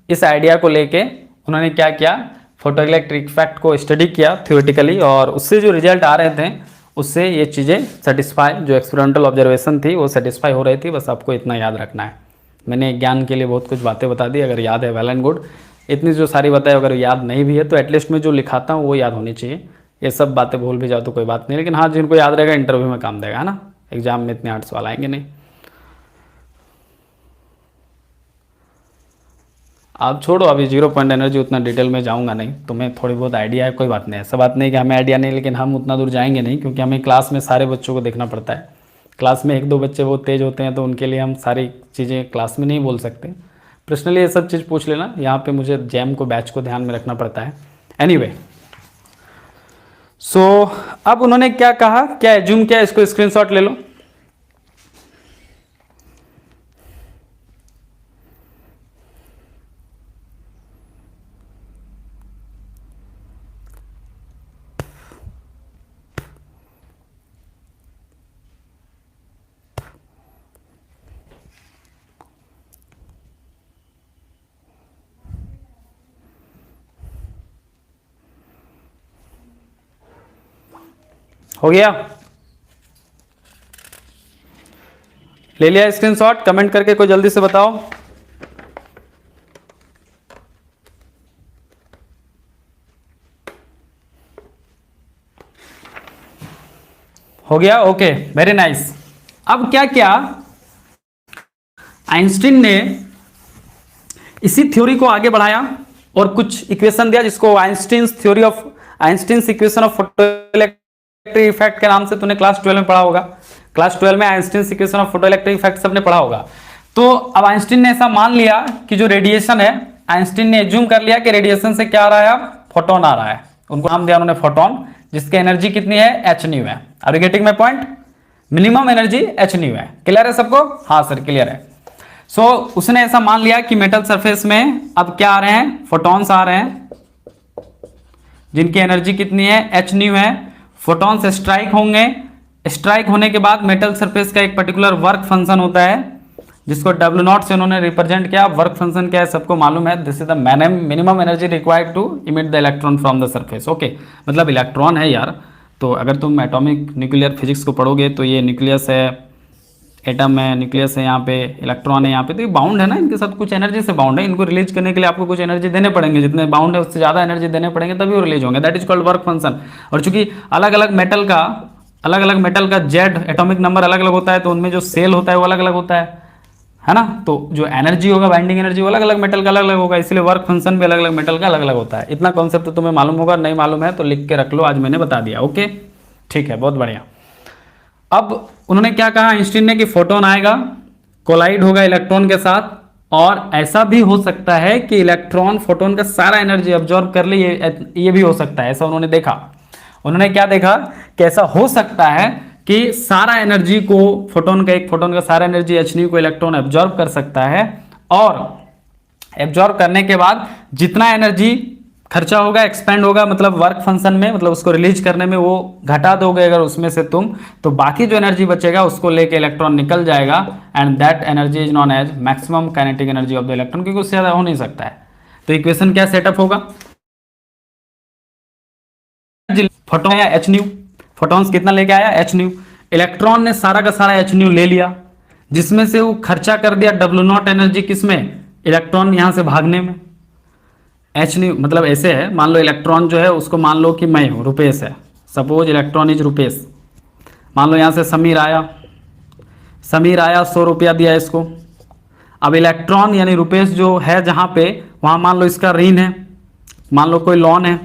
इस आइडिया को लेके उन्होंने क्या किया, फोटो इलेक्ट्रिक इफेक्ट को स्टडी किया थ्योरेटिकली, और उससे जो रिजल्ट आ रहे थे उससे ये चीज़ें सेटिस्फाई, जो एक्सपेरिमेंटल ऑब्जर्वेशन थी वो सेटिस्फाई हो रही थी। बस आपको इतना याद रखना है। मैंने ज्ञान के लिए बहुत कुछ बातें बता दी, अगर याद है वेल एंड गुड, इतनी जो सारी बताए अगर याद नहीं भी है तो एटलीस्ट में जो लिखाता हूँ वो याद होनी चाहिए। ये सब बातें भूल भी जाओ तो कोई बात नहीं, लेकिन हाँ जिनको याद रहेगा इंटरव्यू में काम देगा, है ना। एग्जाम में इतने 8 सवाल आएंगे नहीं। आप छोड़ो, अभी 0 पॉइंट एनर्जी उतना डिटेल में जाऊंगा नहीं, तुम्हें थोड़ी बहुत आइडिया है, कोई बात नहीं, ऐसा बात नहीं कि हमें आइडिया नहीं, लेकिन हम उतना दूर जाएंगे नहीं, क्योंकि हमें क्लास में सारे बच्चों को देखना पड़ता है। क्लास में 1-2 बच्चे बहुत तेज होते हैं तो उनके लिए हम सारी चीज़ें क्लास में नहीं बोल सकते। पर्सनली ये सब चीज़ पूछ लेना, यहाँ पे मुझे जैम को, बैच को ध्यान में रखना पड़ता है। एनीवे, सो अब उन्होंने क्या कहा, क्या एज्यूम किया, इसको स्क्रीनशॉट ले लो। हो गया, ले लिया स्क्रीनशॉट? कमेंट करके कोई जल्दी से बताओ। हो गया, ओके, वेरी नाइस। अब क्या किया, आइंस्टीन ने इसी थ्योरी को आगे बढ़ाया और कुछ इक्वेशन दिया, जिसको Einstein's theory of, Einstein's equation of photoelectric effect के नाम से तूने क्लास 12 में पढ़ा होगा। क्लास 12 में Einstein equation of photoelectric effect सबने पढ़ा होगा। तो अब आइंस्टीन ने ऐसा मान लिया कि जो रेडिएशन है, आइंस्टीन ने एज्यूम कर लिया कि रेडिएशन से क्या आ रहा है, अब फोटोन आ रहा है। उनको नाम दिया उन्होंने फोटोन, जिसकी एनर्जी कितनी है, एच न्यू है। Are you getting my point? Minimum energy H nu है। क्लियर है सबको? हाँ सर क्लियर है। सो उसने ऐसा मान लिया कि मेटल सरफेस में अब क्या आ रहे हैं, फोटॉन्स आ रहे हैं, जिनकी एनर्जी कितनी है, एच न्यू है। फोटॉन्स स्ट्राइक होंगे, स्ट्राइक होने के बाद मेटल सरफेस का एक पर्टिकुलर वर्क फंक्शन होता है, जिसको W0 से उन्होंने रिप्रेजेंट किया। वर्क फंक्शन क्या है सबको मालूम है, this is the minimum energy required to emit the electron from the surface. Okay, मतलब इलेक्ट्रॉन है यार, तो अगर तुम एटॉमिक न्यूक्लियर फिजिक्स को पढ़ोगे तो ये न्यूक्लियस है, एटम है, न्यूक्लियस है, यहाँ पे इलेक्ट्रॉन है, यहाँ पे तो ये बाउंड है ना, इनके साथ कुछ एनर्जी से बाउंड है। इनको रिलीज करने के लिए आपको कुछ एनर्जी देने पड़ेंगे, जितने बाउंड है उससे ज़्यादा एनर्जी देने पड़ेंगे तभी वो रिलीज होंगे। That is called work function. और चूंकि अलग अलग मेटल का जेड एटॉमिक नंबर अलग अलग होता है, तो उनमें जो सेल होता है वो अलग अलग होता है ना। तो जो एनर्जी होगा, बाइंडिंग एनर्जी, वो अलग अलग मेटल का अलग अलग होगा, इसलिए वर्क फंक्शन भी अलग अलग मेटल का अलग अलग होता है। इतना कॉन्सेप्ट तो तुम्हें मालूम होगा, नहीं मालूम है तो लिख के रख लो, आज मैंने बता दिया। ओके ठीक है, बहुत बढ़िया। अब उन्होंने क्या कहा आइंस्टीन ने कि फोटोन आएगा, कोलाइड होगा इलेक्ट्रॉन के साथ, और ऐसा भी हो सकता है कि इलेक्ट्रॉन फोटोन का सारा एनर्जी अब्जॉर्ब कर ले, ये भी हो सकता है, ऐसा उन्होंने देखा। उन्होंने क्या देखा कि ऐसा हो सकता है कि सारा एनर्जी को एक फोटोन का सारा एनर्जी h को इलेक्ट्रॉन एब्जॉर्ब कर सकता है, और एब्जॉर्ब करने के बाद जितना एनर्जी खर्चा होगा, एक्सपेंड होगा, मतलब वर्क फंक्शन में, मतलब उसको रिलीज करने में, वो घटा दोगे अगर उसमें से तुम, तो बाकी जो एनर्जी बचेगा उसको लेके इलेक्ट्रॉन निकल जाएगा, and that energy is known as maximum kinetic energy of the electron, क्योंकि उससे ज्यादा हो नहीं सकता है। तो इक्वेशन क्या सेटअप होगा, फोटोन आया एच न्यू, फोटॉन्स कितना लेके आया एच न्यू, इलेक्ट्रॉन ने सारा का सारा एच न्यू ले लिया, जिसमें से वो खर्चा कर दिया डब्ल्यू नॉट एनर्जी किसमें, इलेक्ट्रॉन यहां से भागने में। एच न्यू मतलब ऐसे है, मान लो इलेक्ट्रॉन जो है उसको मान लो कि मैं हूं, रुपेश है, सपोज इलेक्ट्रॉन इज रुपेश, मान लो यहां से समीर आया 100 रुपया दिया इसको। अब इलेक्ट्रॉन यानी रुपेश जो है जहां पे, वहां मान लो इसका ऋण है, मान लो कोई लोन है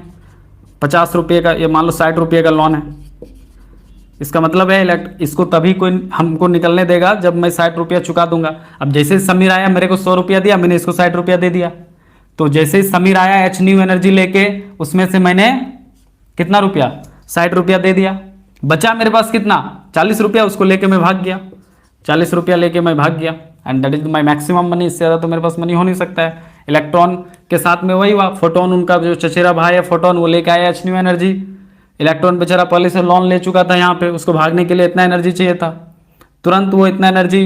50 रुपये का, ये मान लो 60 रुपये का लोन है, इसका मतलब है इसको तभी कोई हमको निकलने देगा जब मैं 60 रुपया चुका दूंगा। अब जैसे ही समीर आया मेरे को 100 रुपया दिया, मैंने इसको 60 रुपया दे दिया, तो जैसे ही समीर आया एच न्यू एनर्जी लेके, उसमें से मैंने कितना रुपया 60 रुपया दे दिया, बचा मेरे पास कितना 40 रुपया, उसको लेके मैं भाग गया, 40 रुपया लेके मैं भाग गया, and that is my maximum money. इससे ज़्यादा तो मेरे पास मनी हो नहीं सकता है। इलेक्ट्रॉन के साथ में वही हुआ, फोटोन उनका जो चचेरा भाई है फोटोन, वो लेके आया एच न्यू एनर्जी, इलेक्ट्रॉन बेचारा पहले से लोन ले चुका था यहाँ पे, उसको भागने के लिए इतना एनर्जी चाहिए था, तुरंत वो इतना एनर्जी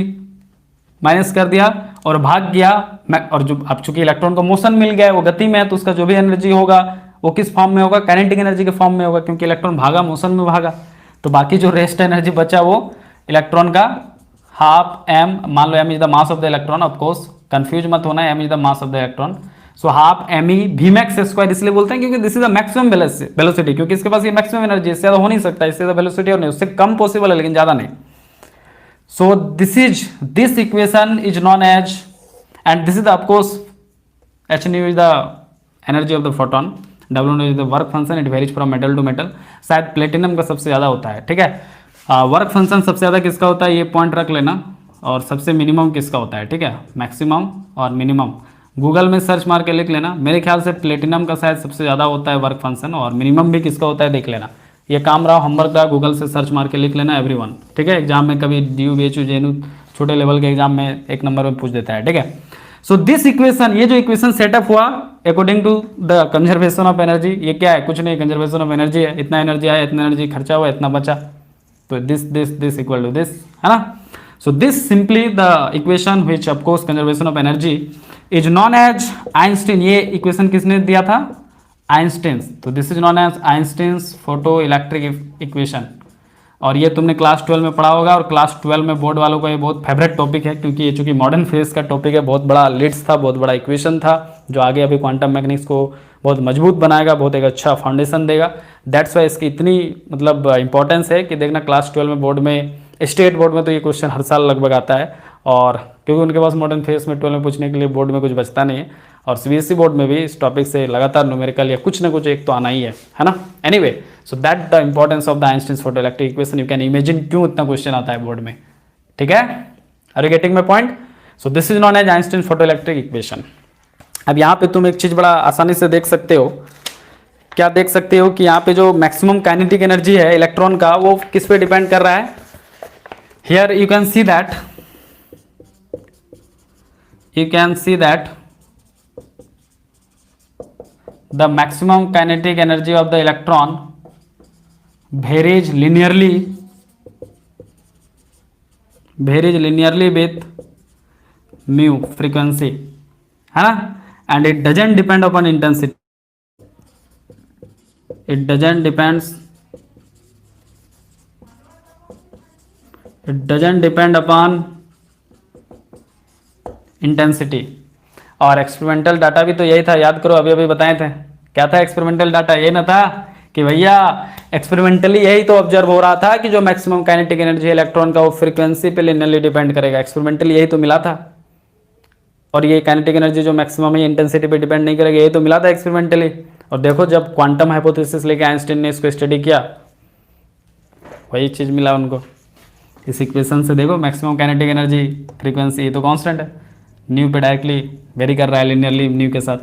माइनस कर दिया और भाग गया। और जो अब चूंकि इलेक्ट्रॉन को मोशन मिल गया है, वो गति में है, तो उसका जो भी एनर्जी होगा वो किस फॉर्म में होगा, काइनेटिक एनर्जी के फॉर्म में होगा, क्योंकि इलेक्ट्रॉन भागा, मोशन में भागा। तो बाकी जो रेस्ट एनर्जी बचा वो इलेक्ट्रॉन का हाफ एम, मान लो M is the mass of the electron, of course confuse मत होना, M is the mass of the electron, so half M E V max square इसलिए बोलते हैं क्योंकि this is the maximum velocity, क्योंकि इसके पास ये मैक्सिमम एनर्जी, इससे ज़्यादा हो नहीं सकता, इससे ज़्यादा वेलोसिटी और नहीं, उससे कम पॉसिबल है लेकिन ज़्यादा नहीं। So this equation is known as, and this is the, of course h nu is the energy of the photon, w nu is the work function, it varies from metal to metal। शायद प्लेटिनम का सबसे ज़्यादा होता है, ठीक है। वर्क फंक्शन सबसे ज़्यादा किसका होता है, ये पॉइंट रख लेना, और सबसे मिनिमम किसका होता है, ठीक है, मैक्सिमम और मिनिमम गूगल में सर्च मार के लिख लेना। मेरे ख्याल से प्लेटिनम का शायद सबसे ज़्यादा होता है वर्क फंक्शन, और मिनिमम भी किसका होता है देख लेना। ये काम रहा होमवर्क का, गूगल से सर्च मार के लिख लेना एवरीवन, ठीक है। एग्जाम में कभी DU BHU JNU छोटे लेवल के एग्जाम में 1 नंबर में पूछ देता है, ठीक है। सो दिस इक्वेशन, ये जो इक्वेशन सेटअप हुआ according to the conservation of energy, ये क्या है, कुछ नहीं, कंजर्वेशन ऑफ एनर्जी है, इतना एनर्जी आया, इतना एनर्जी खर्चा हुआ, इतना बचा, तो दिस इक्वल टू दिस, है ना। So this simply the equation which of course conservation of energy is known as Einstein, ये इक्वेशन किसने दिया था, आइंस्टीन्स, तो this is known as Einstein's photoelectric equation. और ये तुमने क्लास 12 में पढ़ा होगा, और क्लास 12 में बोर्ड वालों का ये बहुत फेवरेट टॉपिक है, क्योंकि ये चूंकि मॉडर्न फिजिक्स का टॉपिक है, बहुत बड़ा लिट्स था, बहुत बड़ा इक्वेशन था, जो आगे अभी क्वांटम मैकेनिक्स को बहुत मजबूत बनाएगा, बहुत एक अच्छा फाउंडेशन देगा। दैट्स वाई इसकी इतनी मतलब इंपॉर्टेंस है कि देखना क्लास 12 में बोर्ड में, स्टेट बोर्ड में तो ये क्वेश्चन हर साल लगभग आता है, और क्योंकि उनके पास मॉडर्न फिजिक्स में 12 में पूछने के लिए बोर्ड में कुछ बचता नहीं है, और CBSE बोर्ड में भी इस टॉपिक से लगातार न्यूमेरिकल या कुछ ना कुछ एक तो आना ही है ना। Anyway, so that the importance of the Einstein's photoelectric equation, you can imagine क्यों इतना क्वेश्चन आता है बोर्ड में, ठीक है। Are you getting my point. So this is known as Einstein's photoelectric equation. अब यहाँ पे तुम एक चीज बड़ा आसानी से देख सकते हो, क्या देख सकते हो कि यहाँ पे जो मैक्सिमम काइनेटिक एनर्जी है इलेक्ट्रॉन का, वो किस पे डिपेंड कर रहा है। Here you can see that the maximum kinetic energy of the electron varies linearly with mu frequency, है ना, and it doesn't depend upon intensity, it doesn't depend upon intensity. और एक्सपेरिमेंटल डाटा भी तो यही था, याद करो, अभी बताए थे, क्या था एक्सपेरिमेंटल डाटा, ये ना था कि भैया एक्सपेरिमेंटली यही तो ऑब्जर्व हो रहा था कि जो मैक्सिमम काइनेटिक एनर्जी इलेक्ट्रॉन का वो फ्रीक्वेंसी पे लिनियरली डिपेंड करेगा, एक्सपेरिमेंटली यही तो मिला था। और ये काइनेटिक एनर्जी जो मैक्सिमम है इंटेंसिटी पे डिपेंड नहीं करेगा, यही तो मिला था एक्सपेरिमेंटली। और देखो जब क्वांटम हाइपोथेसिस लेके आइंस्टीन ने इसको स्टडी किया, वही चीज़ मिला उनको। इस इक्वेशन से देखो मैक्सिमम काइनेटिक एनर्जी फ्रीक्वेंसी, ये तो कॉन्स्टेंट है, न्यू पे डायरेक्टली वेरी कर रहा है लिनियरली न्यू के साथ,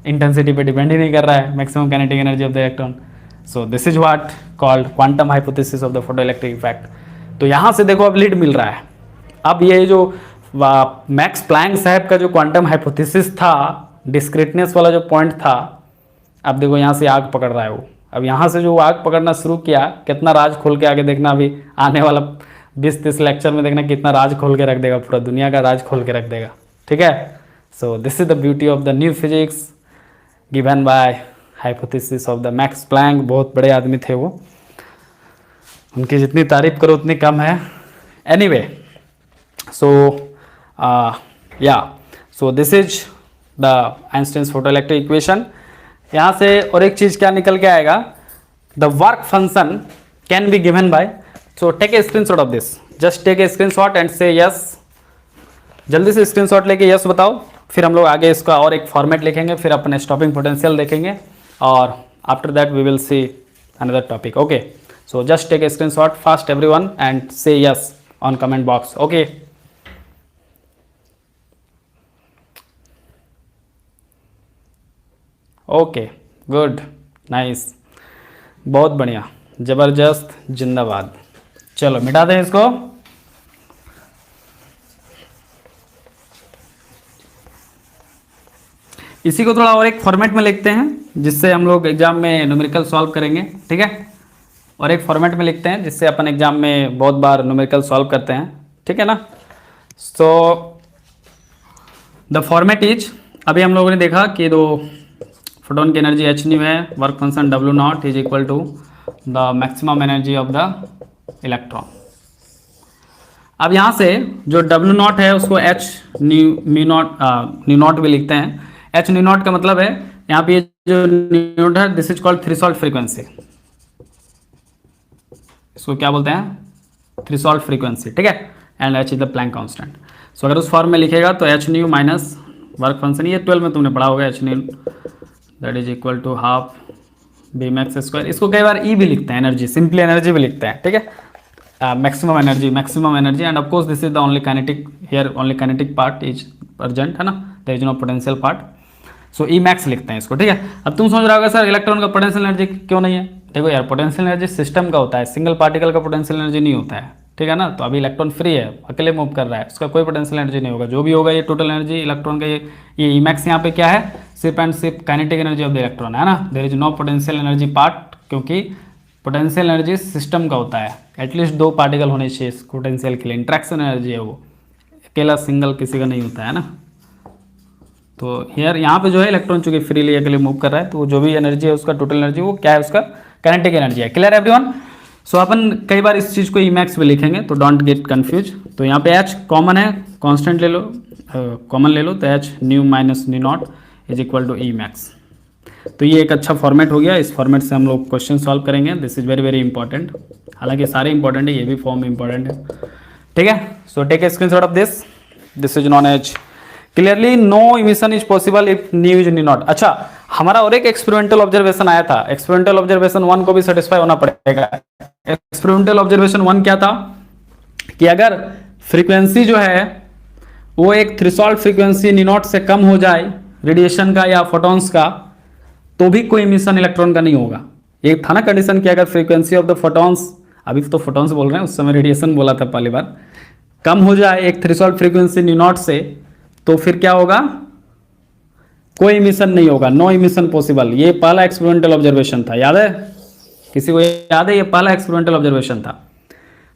इंटेंसिटी पे डिपेंड ही नहीं कर रहा है maximum kinetic energy of the electron. So this is what called quantum hypothesis of the photo electric effect. तो यहाँ से देखो अब लीड मिल रहा है। अब ये जो मैक्स प्लैंक साहब का जो क्वांटम हाइपोथेसिस था, डिस्क्रीटनेस वाला जो पॉइंट था, अब देखो यहाँ से आग पकड़ रहा है वो। अब यहाँ से जो आग पकड़ना शुरू किया, कितना राज खोल के आगे देखना, अभी आने वाला 20-30 लेक्चर में देखना कितना राज खोल के रख देगा, पूरा दुनिया का राज खोल के रख देगा। ठीक है, so this is the beauty of the new physics given by hypothesis of the Max Planck. बहुत बड़े आदमी थे वो, उनकी जितनी तारीफ करो उतनी कम है। एनीवे, सो या so this is the Einstein's photoelectric equation. यहाँ से और एक चीज़ क्या निकल के आएगा, the work function can be given by, so take a screenshot of this, just take a screenshot and say yes. जल्दी से स्क्रीनशॉट लेके यस बताओ, फिर हम लोग आगे इसका और एक फॉर्मेट लिखेंगे, फिर अपने स्टॉपिंग पोटेंशियल देखेंगे, और after that we will see another topic. Okay, so just take a screenshot fast everyone and say yes on comment box. Okay, okay, good, nice, बहुत बढ़िया, जबरदस्त, जिंदाबाद। चलो मिटा दें इसको। इसी को थोड़ा और एक फॉर्मेट में लिखते हैं, जिससे हम लोग एग्जाम में न्यूमेरिकल सॉल्व करेंगे। ठीक है, और एक फॉर्मेट में लिखते हैं जिससे अपन एग्जाम में बहुत बार न्यूमेरिकल सॉल्व करते हैं। ठीक है ना, सो द फॉर्मेट इज, अभी हम लोगों ने देखा कि दो फोटोन की एनर्जी एच न्यू है, work function W naught is equal to the maximum energy of the electron. अब यहाँ से जो डब्ल्यू नॉट है उसको एच न्यू नॉट भी लिखते हैं। एच न्यू नॉट का मतलब है यहाँ पे जो न्यू नॉट है, this is called threshold frequency. इसको क्या बोलते हैं, थ्रेशोल्ड फ्रीक्वेंसी। ठीक है, and H is the Planck constant. So अगर उस फॉर्म में लिखेगा तो H nu minus work function, ये 12 में तुमने पढ़ा होगा, H nu that is equal to half B max square. इसको कई बार ई भी लिखते हैं, एनर्जी, सिंपली एनर्जी भी लिखते हैं। ठीक है, maximum energy and of course this is the only kinetic, here only kinetic part is present, है ना, there is no potential part. So E max लिखते हैं इसको। ठीक है, अब तुम सोच रहा होगा सर इलेक्ट्रॉन का पोटेंशियल एनर्जी क्यों नहीं है। देखो यार, पोटेंशियल एनर्जी सिस्टम का होता है, सिंगल पार्टिकल का पोटेंशियल एनर्जी नहीं होता है। ठीक है ना, तो अभी इलेक्ट्रॉन फ्री है, अकेले मूव कर रहा है, उसका कोई पोटेंशियल एनर्जी नहीं होगा। जो भी होगा ये टोटल एनर्जी इलेक्ट्रॉन का, ये ई मैक्स यहाँ पे क्या है, सिर्फ एंड सिर्फ kinetic energy of the electron, है ना। There is no potential energy part, क्योंकि पोटेंशियल एनर्जी सिस्टम का होता है, एटलीस्ट दो पार्टिकल होने चाहिए पोटेंशियल के लिए, इंट्रैक्शन एनर्जी है वो, अकेला सिंगल किसी का नहीं होता है ना। तो हियर यहाँ पे जो है इलेक्ट्रॉन चूंकि फ्रीली अकेले मूव कर रहा है, तो जो भी एनर्जी है उसका टोटल एनर्जी वो क्या है, उसका काइनेटिक एनर्जी है। Clear everyone. सो अपन कई बार इस चीज़ को ई मैक्स में लिखेंगे, तो डोंट गेट कंफ्यूज। तो यहाँ पे एच कॉमन है, कांस्टेंट ले लो, कॉमन ले लो, तो H nu minus nu naught is equal to E max. तो ये एक अच्छा फॉर्मेट हो गया, इस फॉर्मेट से हम लोग क्वेश्चन सॉल्व करेंगे। This is very very important, हालांकि सारे इंपॉर्टेंट है, ये भी फॉर्म इंपॉर्टेंट है। ठीक है, so take a screenshot of this, this is known as clearly no emission is possible if nu is nu naught. अच्छा, हमारा और एक एक्सपेरिमेंटल ऑब्जर्वेशन आया था, एक्सपेरिमेंटल ऑब्जर्वेशन 1 को भी सेटिस्फाई होना पड़ेगा। एक्सपेरिमेंटल ऑब्जर्वेशन 1 क्या था कि अगर फ्रीक्वेंसी जो है वो एक थ्रेशोल्ड फ्रीक्वेंसी न्यू नॉट से कम हो जाए रेडिएशन का या फोटॉन्स का, तो भी कोई इमिशन इलेक्ट्रॉन का नहीं होगा। एक था ना कंडीशन कि अगर फ्रीक्वेंसी ऑफ द फोटॉन्स, अभी तो फोटॉन्स बोल रहे हैं, उस समय रेडिएशन बोला था पहली बार, कम हो जाए एक थ्रेशोल्ड फ्रीक्वेंसी न्यू नॉट से, तो फिर क्या होगा, कोई इमिशन नहीं होगा, नो इमिशन पॉसिबल। ये पहला एक्सपेरिमेंटल ऑब्जर्वेशन था, याद है किसी को, याद है, ये पहला एक्सपेरिमेंटल ऑब्जर्वेशन था।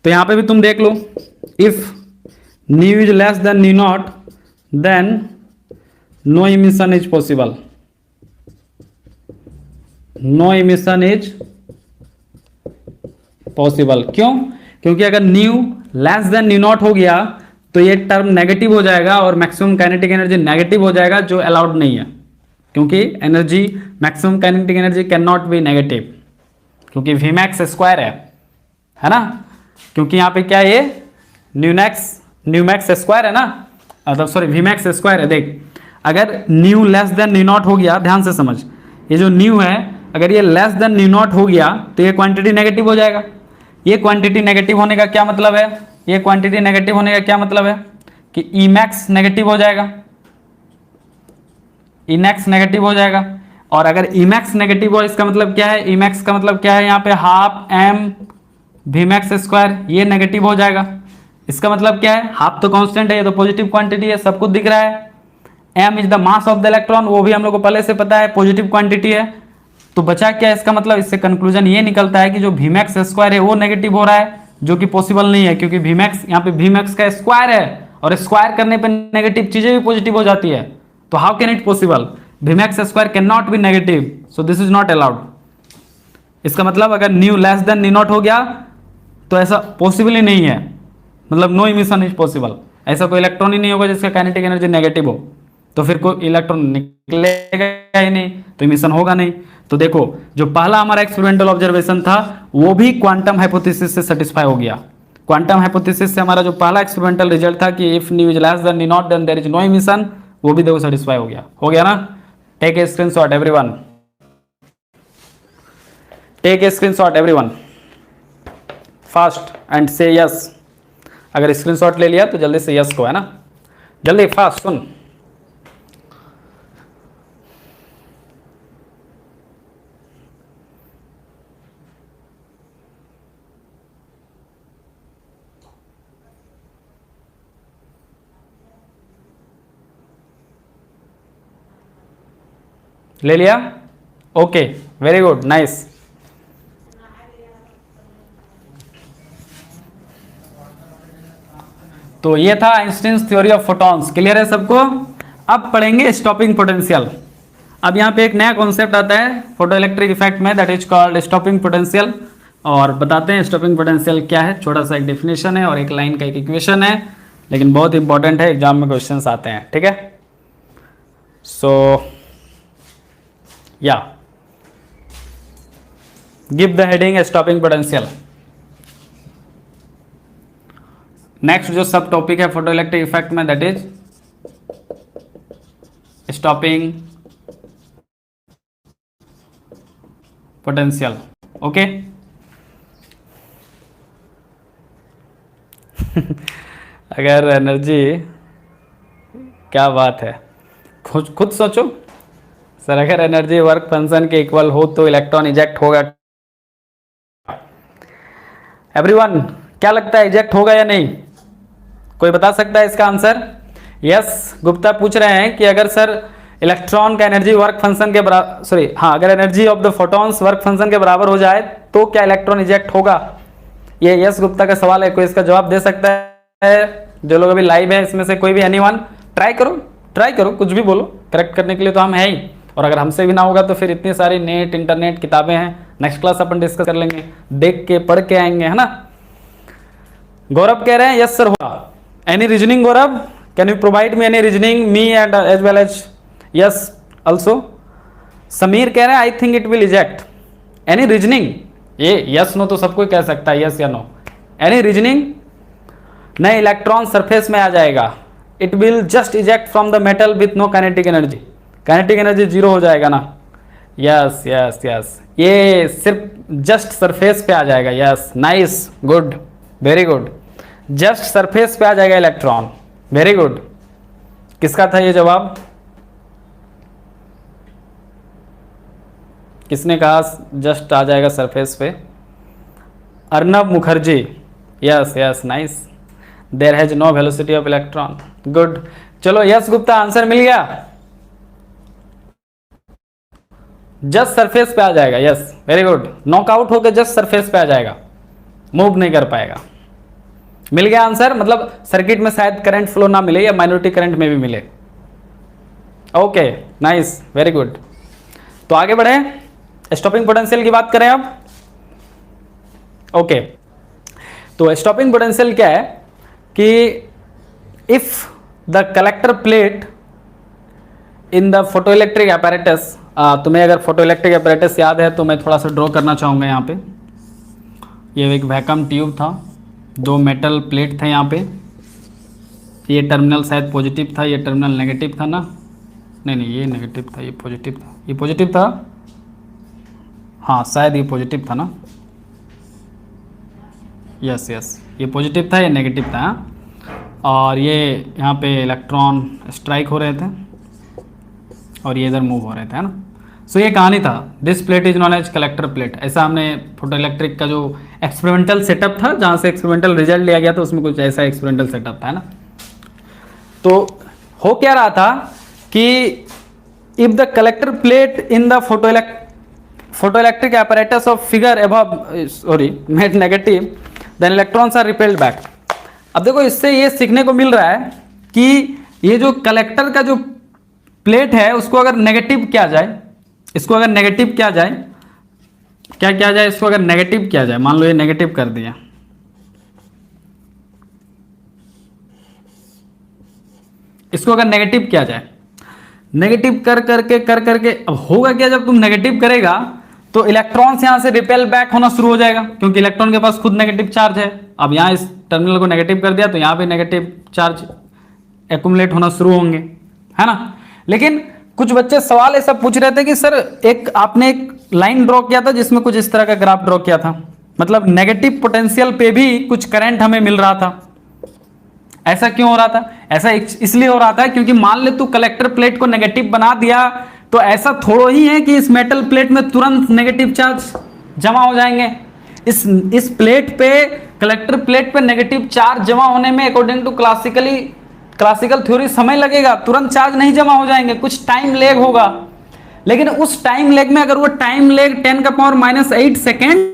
तो यहां पे भी तुम देख लो, if nu is less than nu naught then no emission is possible, no emission is possible. क्यों? क्योंकि अगर nu less than nu naught हो गया तो ये टर्म नेगेटिव हो जाएगा और मैक्सिमम काइनेटिक एनर्जी नेगेटिव हो जाएगा, जो अलाउड नहीं है, क्योंकि energy, maximum kinetic energy can not be negative, क्योंकि वी मैक्स स्क्वायर है ना, क्योंकि यहाँ पे क्या है, ये न्यू मैक्स स्क्वायर है ना, मतलब सॉरी वी मैक्स स्क्वायर है। देख, अगर nu less than nu naught हो गया, ध्यान से समझ, ये जो न्यू है अगर ये लेस देन न्यू नॉट हो गया तो ये क्वांटिटी नेगेटिव हो जाएगा। ये क्वांटिटी नेगेटिव होने का क्या मतलब है, ये क्वांटिटी नेगेटिव होने का क्या मतलब है कि ई मैक्स नेगेटिव हो जाएगा, ई मैक्स नेगेटिव हो जाएगा। और अगर Emax नेगेटिव हो इसका मतलब क्या है, Emax का मतलब क्या है, यहाँ पे हाफ m Vmax स्क्वायर, ये नेगेटिव हो जाएगा। इसका मतलब क्या है, हाफ तो कांस्टेंट है, ये तो पॉजिटिव क्वांटिटी है, सब कुछ दिख रहा है। m is the mass of the electron, वो भी हम लोग को पहले से पता है, पॉजिटिव क्वांटिटी है। तो बचा क्या, इसका मतलब इससे कंक्लूजन ये निकलता है कि जो Vmax स्क्वायर है वो नेगेटिव हो रहा है, जो कि पॉसिबल नहीं है, क्योंकि Vmax यहाँ पे Vmax का स्क्वायर है और स्क्वायर करने पे नेगेटिव चीजें भी पॉजिटिव हो जाती है। तो how can it possible, Vmax square can not be negative, so this is not allowed. इसका मतलब अगर nu less than nu naught हो गया तो ऐसा पॉसिबल ही नहीं है, मतलब नो इमिशन इज पॉसिबल। ऐसा कोई इलेक्ट्रॉन ही नहीं होगा जिसका काइनेटिक एनर्जी नेगेटिव हो, तो फिर कोई इलेक्ट्रॉन निकलेगा ही नहीं, तो इमिशन होगा नहीं। तो देखो जो पहला हमारा एक्सपेरिमेंटल ऑब्जर्वेशन था वो भी क्वांटम हाइपोथेसिस से सेटिस्फाई हो गया। क्वांटम हाइपोथेसिस से हमारा जो पहला एक्सपेरिमेंटल रिजल्ट था कि if nu is less than nu naught then there is no emission, वो भी देखो सेटिस्फाई हो गया ना। Take a screenshot everyone, take a screenshot everyone fast and say yes. अगर स्क्रीनशॉट ले लिया तो जल्दी से यस को, है ना, जल्दी फास्ट सुन। ले लिया, ओके, वेरी गुड, नाइस। तो ये था Einstein's theory of photons, clear है सबको। अब पढ़ेंगे स्टॉपिंग पोटेंशियल। अब यहाँ पे एक नया कॉन्सेप्ट आता है फोटो इलेक्ट्रिक इफेक्ट में, that is called stopping potential. और बताते हैं स्टॉपिंग पोटेंशियल क्या है, छोटा सा एक डेफिनेशन है और एक लाइन का एक इक्वेशन है, लेकिन बहुत इंपॉर्टेंट है, एग्जाम में क्वेश्चंस आते हैं, ठीक है। सो या give the heading stopping potential. Next जो सब टॉपिक है फोटो इलेक्ट्रिक इफेक्ट में, that is stopping potential, okay. अगर एनर्जी, क्या बात है, खुद सोचो सर, अगर एनर्जी वर्क फंक्शन के इक्वल हो तो इलेक्ट्रॉन इजेक्ट होगा। एवरीवन क्या लगता है, इजेक्ट होगा या नहीं, कोई बता सकता है इसका आंसर? यस, गुप्ता पूछ रहे हैं कि अगर सर इलेक्ट्रॉन का एनर्जी वर्क फंक्शन के बराबर, सॉरी हाँ, अगर energy of the photons work function के बराबर हो जाए तो क्या इलेक्ट्रॉन इजेक्ट होगा? ये यस गुप्ता का सवाल है, कोई इसका जवाब दे सकता है? जो लोग अभी लाइव है इसमें से कोई भी, एनीवन? ट्राई करो, कुछ भी बोलो, करेक्ट करने के लिए तो हम है ही। और अगर हमसे भी ना होगा तो फिर इतनी सारी नेट इंटरनेट किताबें हैं, नेक्स्ट क्लास अपन डिस्कस कर लेंगे, देख के पढ़ के आएंगे, है ना। गौरव कह रहे हैं यस सर होगा। Any reasoning Gaurav, can you provide me any reasoning, me and as well as yes also. Sameer कह रहे हैं I think it will eject. Any reasoning, ये यस नो तो सबको कह सकता है, यस या नो। Any reasoning? नहीं, इलेक्ट्रॉन सरफेस में आ जाएगा, it will just eject from the metal with no kinetic energy, kinetic energy zero हो जाएगा ना। यस यस यस, ये सिर्फ जस्ट सरफेस पे आ जाएगा। Yes, nice, good, very good, just surface पे आ जाएगा इलेक्ट्रॉन, वेरी गुड। किसका था ये जवाब? किसने कहा जस्ट आ जाएगा सरफेस पे? Arnab Mukherjee, yes yes, nice, there has no velocity of electron, good. चलो यस गुप्ता, आंसर मिल गया, जस्ट सरफेस पे आ जाएगा। यस, वेरी गुड, नॉकआउट होकर जस्ट सरफेस पे आ जाएगा, मूव नहीं कर पाएगा। मिल गया आंसर, मतलब सर्किट में शायद करंट फ्लो ना मिले या माइनॉरिटी करंट में भी मिले। Okay, nice, very good. तो आगे बढ़े, स्टॉपिंग पोटेंशियल की बात करें अब। ओके, तो स्टॉपिंग पोटेंशियल क्या है कि if the collector plate in the photoelectric apparatus, तुम्हें अगर फोटोइलेक्ट्रिक apparatus याद है तो मैं थोड़ा सा ड्रॉ करना चाहूँगा। यहाँ पे ये एक वैक्यूम ट्यूब था, दो मेटल प्लेट थे यहाँ पे, ये टर्मिनल शायद पॉजिटिव था, ये टर्मिनल नेगेटिव था ना, नहीं ये नेगेटिव था, ये पॉजिटिव था, ये पॉजिटिव था, हाँ शायद ये पॉजिटिव था ना, यस यस, ये पॉजिटिव था, ये नेगेटिव था। और ये यहाँ पे इलेक्ट्रॉन स्ट्राइक हो रहे थे और ये इधर मूव हो रहे थे, है ना। सो ये कहानी था, this plate is known as collector plate. ऐसा हमने फोटो इलेक्ट्रिक का जो एक्सपेरिमेंटल सेटअप था, जहां से एक्सपेरिमेंटल रिजल्ट लिया गया था, उसमें कुछ ऐसा एक्सपेरिमेंटल सेटअप था ना। तो हो क्या रहा था कि if the collector plate in the photoelectric apparatus of figure above made negative, then electrons are repelled back। अब देखो इससे ये सीखने को मिल रहा है कि ये जो कलेक्टर का जो प्लेट है उसको अगर नेगेटिव किया जाए, इसको अगर नेगेटिव किया जाए, क्या किया जाए, इसको अगर नेगेटिव किया जाए, मान लो ये नेगेटिव कर दिया, इसको अगर नेगेटिव किया जाए, नेगेटिव कर करके अब होगा क्या, जब तुम नेगेटिव करेगा तो इलेक्ट्रॉन्स यहां से रिपेल बैक होना शुरू हो जाएगा, क्योंकि इलेक्ट्रॉन के पास खुद नेगेटिव चार्ज है। अब यहां इस टर्मिनल को नेगेटिव कर दिया तो यहां पे नेगेटिव चार्ज एक्युमुलेट होना शुरू होंगे, है ना। लेकिन कुछ बच्चे सवाल ऐसा पूछ रहे थे कि सर आपने एक लाइन ड्रॉ किया था जिसमें कुछ इस तरह का ग्राफ ड्रॉ किया था, मतलब नेगेटिव पोटेंशियल पे भी कुछ करंट हमें मिल रहा था, ऐसा क्यों हो रहा था? ऐसा इसलिए हो रहा था क्योंकि मान ले तू कलेक्टर प्लेट को नेगेटिव बना दिया तो ऐसा थोड़ा ही है कि इस मेटल प्लेट में तुरंत नेगेटिव चार्ज जमा हो जाएंगे। इस प्लेट पे, कलेक्टर प्लेट पे नेगेटिव चार्ज जमा होने में अकॉर्डिंग टू क्लासिकल थ्योरी समय लगेगा, तुरंत चार्ज नहीं जमा हो जाएंगे, कुछ टाइम लेग होगा। लेकिन उस टाइम लेग में अगर वो टाइम लेग 10⁻⁸ सेकेंड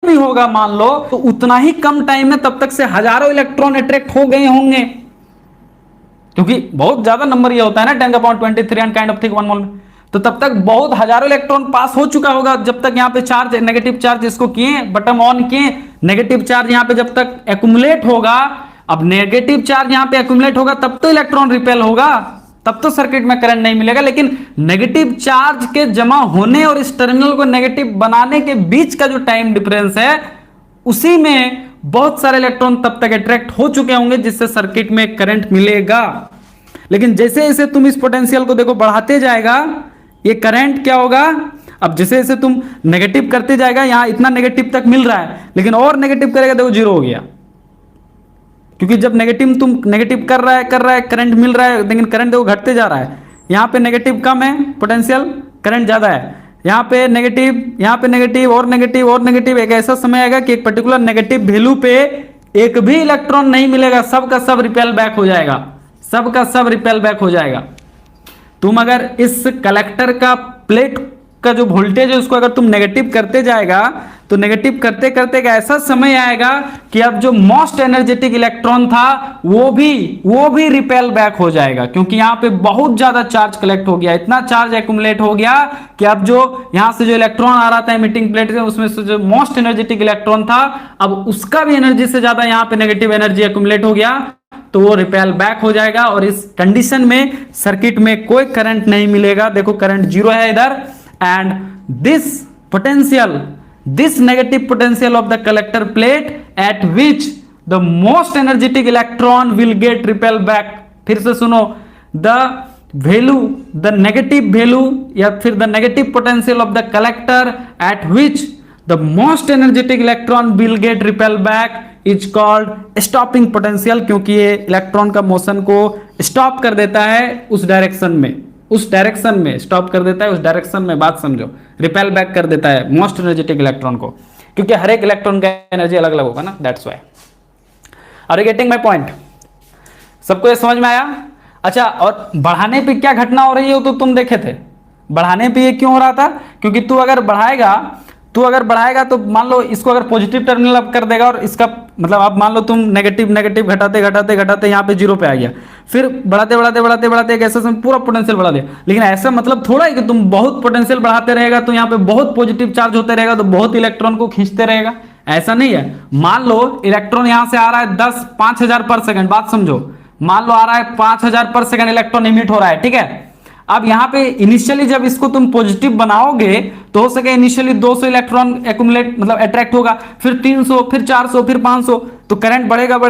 भी होगा मान लो, तो उतना ही कम टाइम में तब तक से हजारों इलेक्ट्रॉन अट्रैक्ट हो गए होंगे, क्योंकि बहुत ज्यादा नंबर ये होता है ना 10⁻23 एंड काइंड ऑफ थिंग 1 मोल में, तो तब तक बहुत हजारों इलेक्ट्रॉन पास हो चुका होगा। जब तक यहाँ पे चार्ज, नेगेटिव चार्ज इसको किए, बटन ऑन किए, नेगेटिव चार्ज यहाँ पे जब तक एक्युमुलेट होगा, अब नेगेटिव चार्ज यहाँ पे एक्युमुलेट होगा तब तो इलेक्ट्रॉन रिपेल होगा, तब तो सर्किट में करंट नहीं मिलेगा। लेकिन नेगेटिव चार्ज के जमा होने और इस टर्मिनल को नेगेटिव बनाने के बीच का जो टाइम डिफरेंस है, उसी में बहुत सारे इलेक्ट्रॉन तब तक अट्रैक्ट हो चुके होंगे जिससे सर्किट में करंट मिलेगा। लेकिन जैसे जैसे तुम इस पोटेंशियल को देखो बढ़ाते जाएगा, ये करंट क्या होगा, अब जैसे जैसे तुम नेगेटिव करते जाएगा, यहां इतना नेगेटिव तक मिल रहा है, लेकिन और नेगेटिव करेगा देखो जीरो हो गया, क्योंकि जब नेगेटिव तुम नेगेटिव कर रहा है करंट मिल रहा है, लेकिन करंट देखो घटते जा रहा है। यहाँ पे नेगेटिव कम है पोटेंशियल, करंट ज्यादा है, यहाँ पे नेगेटिव, यहाँ पे नेगेटिव और नेगेटिव और नेगेटिव। एक ऐसा समय आएगा कि एक पर्टिकुलर नेगेटिव वैल्यू पे एक भी इलेक्ट्रॉन नहीं मिलेगा, सब का सब रिपेल बैक हो जाएगा, सब का सब रिपेल बैक हो जाएगा। तुम अगर इस कलेक्टर का प्लेट का जो वोल्टेज है उसको अगर तुम नेगेटिव करते जाएगा तो नेगेटिव करते करते एक ऐसा समय आएगा कि अब जो मोस्ट एनर्जेटिक इलेक्ट्रॉन था वो भी रिपेल बैक हो जाएगा, क्योंकि यहां पे बहुत ज्यादा चार्ज कलेक्ट हो गया, इतना चार्ज एक्युमुलेट हो गया कि अब जो यहां से जो इलेक्ट्रॉन आ रहा था एमिटिंग प्लेट से, उसमें से जो मोस्ट एनर्जेटिक इलेक्ट्रॉन था अब उसका भी एनर्जी से ज्यादा यहां पे नेगेटिव एनर्जी एक्युमुलेट हो गया, तो वो रिपेल बैक हो जाएगा और इस कंडीशन में सर्किट में कोई करंट नहीं मिलेगा। देखो करंट जीरो है इधर, and this negative potential of the collector plate at which the most energetic electron will get repelled back। फिर से सुनो, the negative value या फिर the negative potential of the collector at which the most energetic electron will get repelled back is called stopping potential, क्योंकि ये इलेक्ट्रॉन का मोशन को स्टॉप कर देता है उस डायरेक्शन में स्टॉप कर देता है, उस डायरेक्शन में, बात समझो, रिपेल बैक कर देता है मोस्ट एनर्जेटिक इलेक्ट्रॉन को, क्योंकि हर एक इलेक्ट्रॉन का एनर्जी अलग अलग होगा ना, that's why. Are you getting my point? सबको ये समझ में आया? अच्छा, और बढ़ाने पे क्या घटना हो रही है तो तुम देखे थे, बढ़ाने पे ये क्यों हो रहा था, क्योंकि तू अगर बढ़ाएगा तो मान लो इसको अगर पॉजिटिव टर्मिनल अब कर देगा और इसका मतलब अब मान लो तुम नेगेटिव घटाते यहाँ पे जीरो पे आ गया, फिर बढ़ाते एक ऐसा समय पूरा पोटेंशियल बढ़ा दिया। लेकिन ऐसा मतलब थोड़ा है कि तुम बहुत पोटेंशियल बढ़ाते रहेगा तो यहाँ पे बहुत पॉजिटिव चार्ज होते रहेगा तो बहुत इलेक्ट्रॉन को खींचते रहेगा, ऐसा नहीं है। मान लो इलेक्ट्रॉन यहाँ से आ रहा है 5000 पर सेकंड, बात समझो, मान लो आ रहा है 5000 पर सेकंड इलेक्ट्रॉन इमिट हो रहा है, ठीक है। अब यहाँ पे इनिशियली जब इसको तुम पॉजिटिव बनाओगे तो हो सके इनिशियली 200 इलेक्ट्रॉन एक्युमुलेट मतलब अट्रैक्ट होगा, फिर 300, फिर 400, फिर 500, तो करंट बढ़ेगा।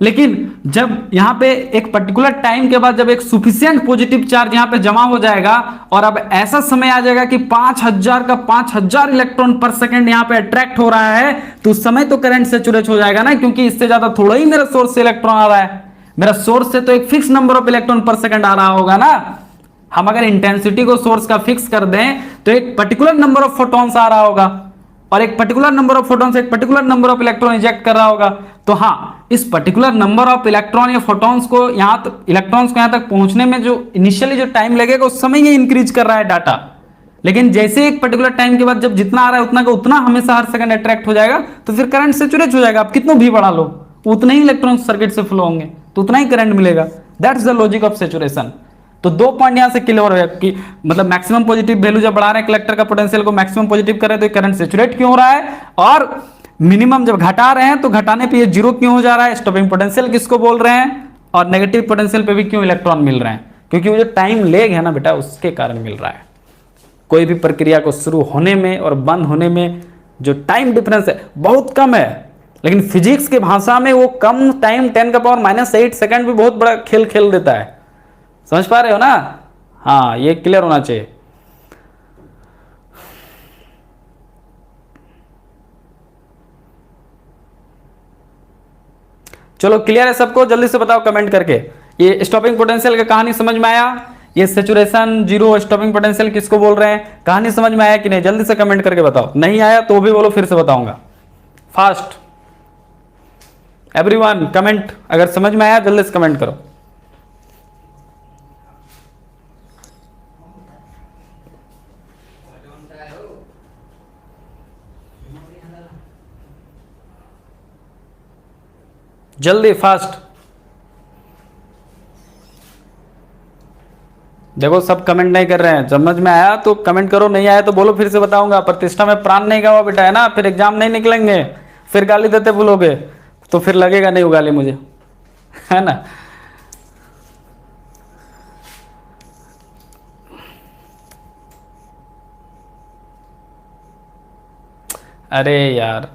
लेकिन जब यहाँ पे एक पर्टिकुलर टाइम के बाद जब एक सुफिशिएंट पॉजिटिव चार्ज यहाँ पे जमा हो जाएगा और अब ऐसा समय आ जाएगा कि 5000 इलेक्ट्रॉन पर सेकंड यहाँ पे अट्रैक्ट हो रहा है, तो उस समय तो करंट सैचुरेट हो जाएगा ना, क्योंकि इससे ज्यादा थोड़ा ही मेरा सोर्स से इलेक्ट्रॉन आ रहा है, मेरा सोर्स से तो एक फिक्स नंबर ऑफ इलेक्ट्रॉन पर सेकंड आ रहा होगा ना, हम अगर इंटेंसिटी को सोर्स का फिक्स कर दें तो एक पर्टिकुलर नंबर ऑफ फोटॉन्स आ रहा होगा और एक पर्टिकुलर नंबर ऑफ फोटॉन्स एक particular number of electron eject कर रहा होगा। तो हाँ, इस पर्टिकुलर नंबर ऑफ इलेक्ट्रॉन या फोटॉन्स को इलेक्ट्रॉन्स को यहां तक पहुंचने में जो इनिशियली जो टाइम लगेगा उस समय ये इंक्रीज कर रहा है डाटा। लेकिन जैसे एक पर्टिकुलर टाइम के बाद जब जितना आ रहा है उतना का उतना हमेशा हर सेकंड अट्रैक्ट हो जाएगा, तो फिर करंट सेचुरेट हो जाएगा। आप कितना भी बढ़ा लो उतने ही इलेक्ट्रॉन सर्किट से फ्लो होंगे, तो उतना ही करंट मिलेगा। That's the logic of saturation. तो 2 पॉइंट यहां से क्लियर हो गया कि मतलब मैक्सिमम पॉजिटिव वैल्यू जब बढ़ा रहे हैं कलेक्टर का पोटेंशियल को मैक्सिमम पॉजिटिव कर रहे हैं तो करंट सेचुरेट क्यों हो रहा है, और मिनिमम जब घटा रहे हैं तो घटाने पे ये जीरो क्यों हो जा रहा है, स्टॉपिंग पोटेंशियल किसको बोल रहे हैं, और नेगेटिव पोटेंशियल पे भी क्यों इलेक्ट्रॉन मिल रहे हैं, क्योंकि वो जो टाइम लेग है ना बेटा उसके कारण मिल रहा है। कोई भी प्रक्रिया को शुरू होने में और बंद होने में जो टाइम डिफरेंस है बहुत कम है, लेकिन फिजिक्स के भाषा में वो कम टाइम 10⁻⁸ सेकंड भी बहुत बड़ा खेल खेल देता है। समझ पा रहे हो ना? हाँ, ये क्लियर होना चाहिए। चलो क्लियर है सबको? जल्दी से बताओ कमेंट करके। ये स्टॉपिंग पोटेंशियल का कहानी समझ में आया? ये सेचुरेशन जीरो स्टॉपिंग पोटेंशियल किसको बोल रहे हैं, कहानी समझ में आया कि नहीं? जल्दी से कमेंट करके बताओ। नहीं आया तो भी बोलो, फिर से बताऊंगा। फास्ट एवरीवन कमेंट, अगर समझ में आया जल्दी से कमेंट करो। जल्दी फास्ट। देखो सब कमेंट नहीं कर रहे हैं। समझ में आया तो कमेंट करो, नहीं आया तो बोलो, फिर से बताऊंगा। प्रतिष्ठा में प्राण नहीं गवा बेटा, है ना? फिर एग्जाम नहीं निकलेंगे, फिर गाली देते भूलोगे तो फिर लगेगा नहीं वो गाली मुझे, है ना? अरे यार,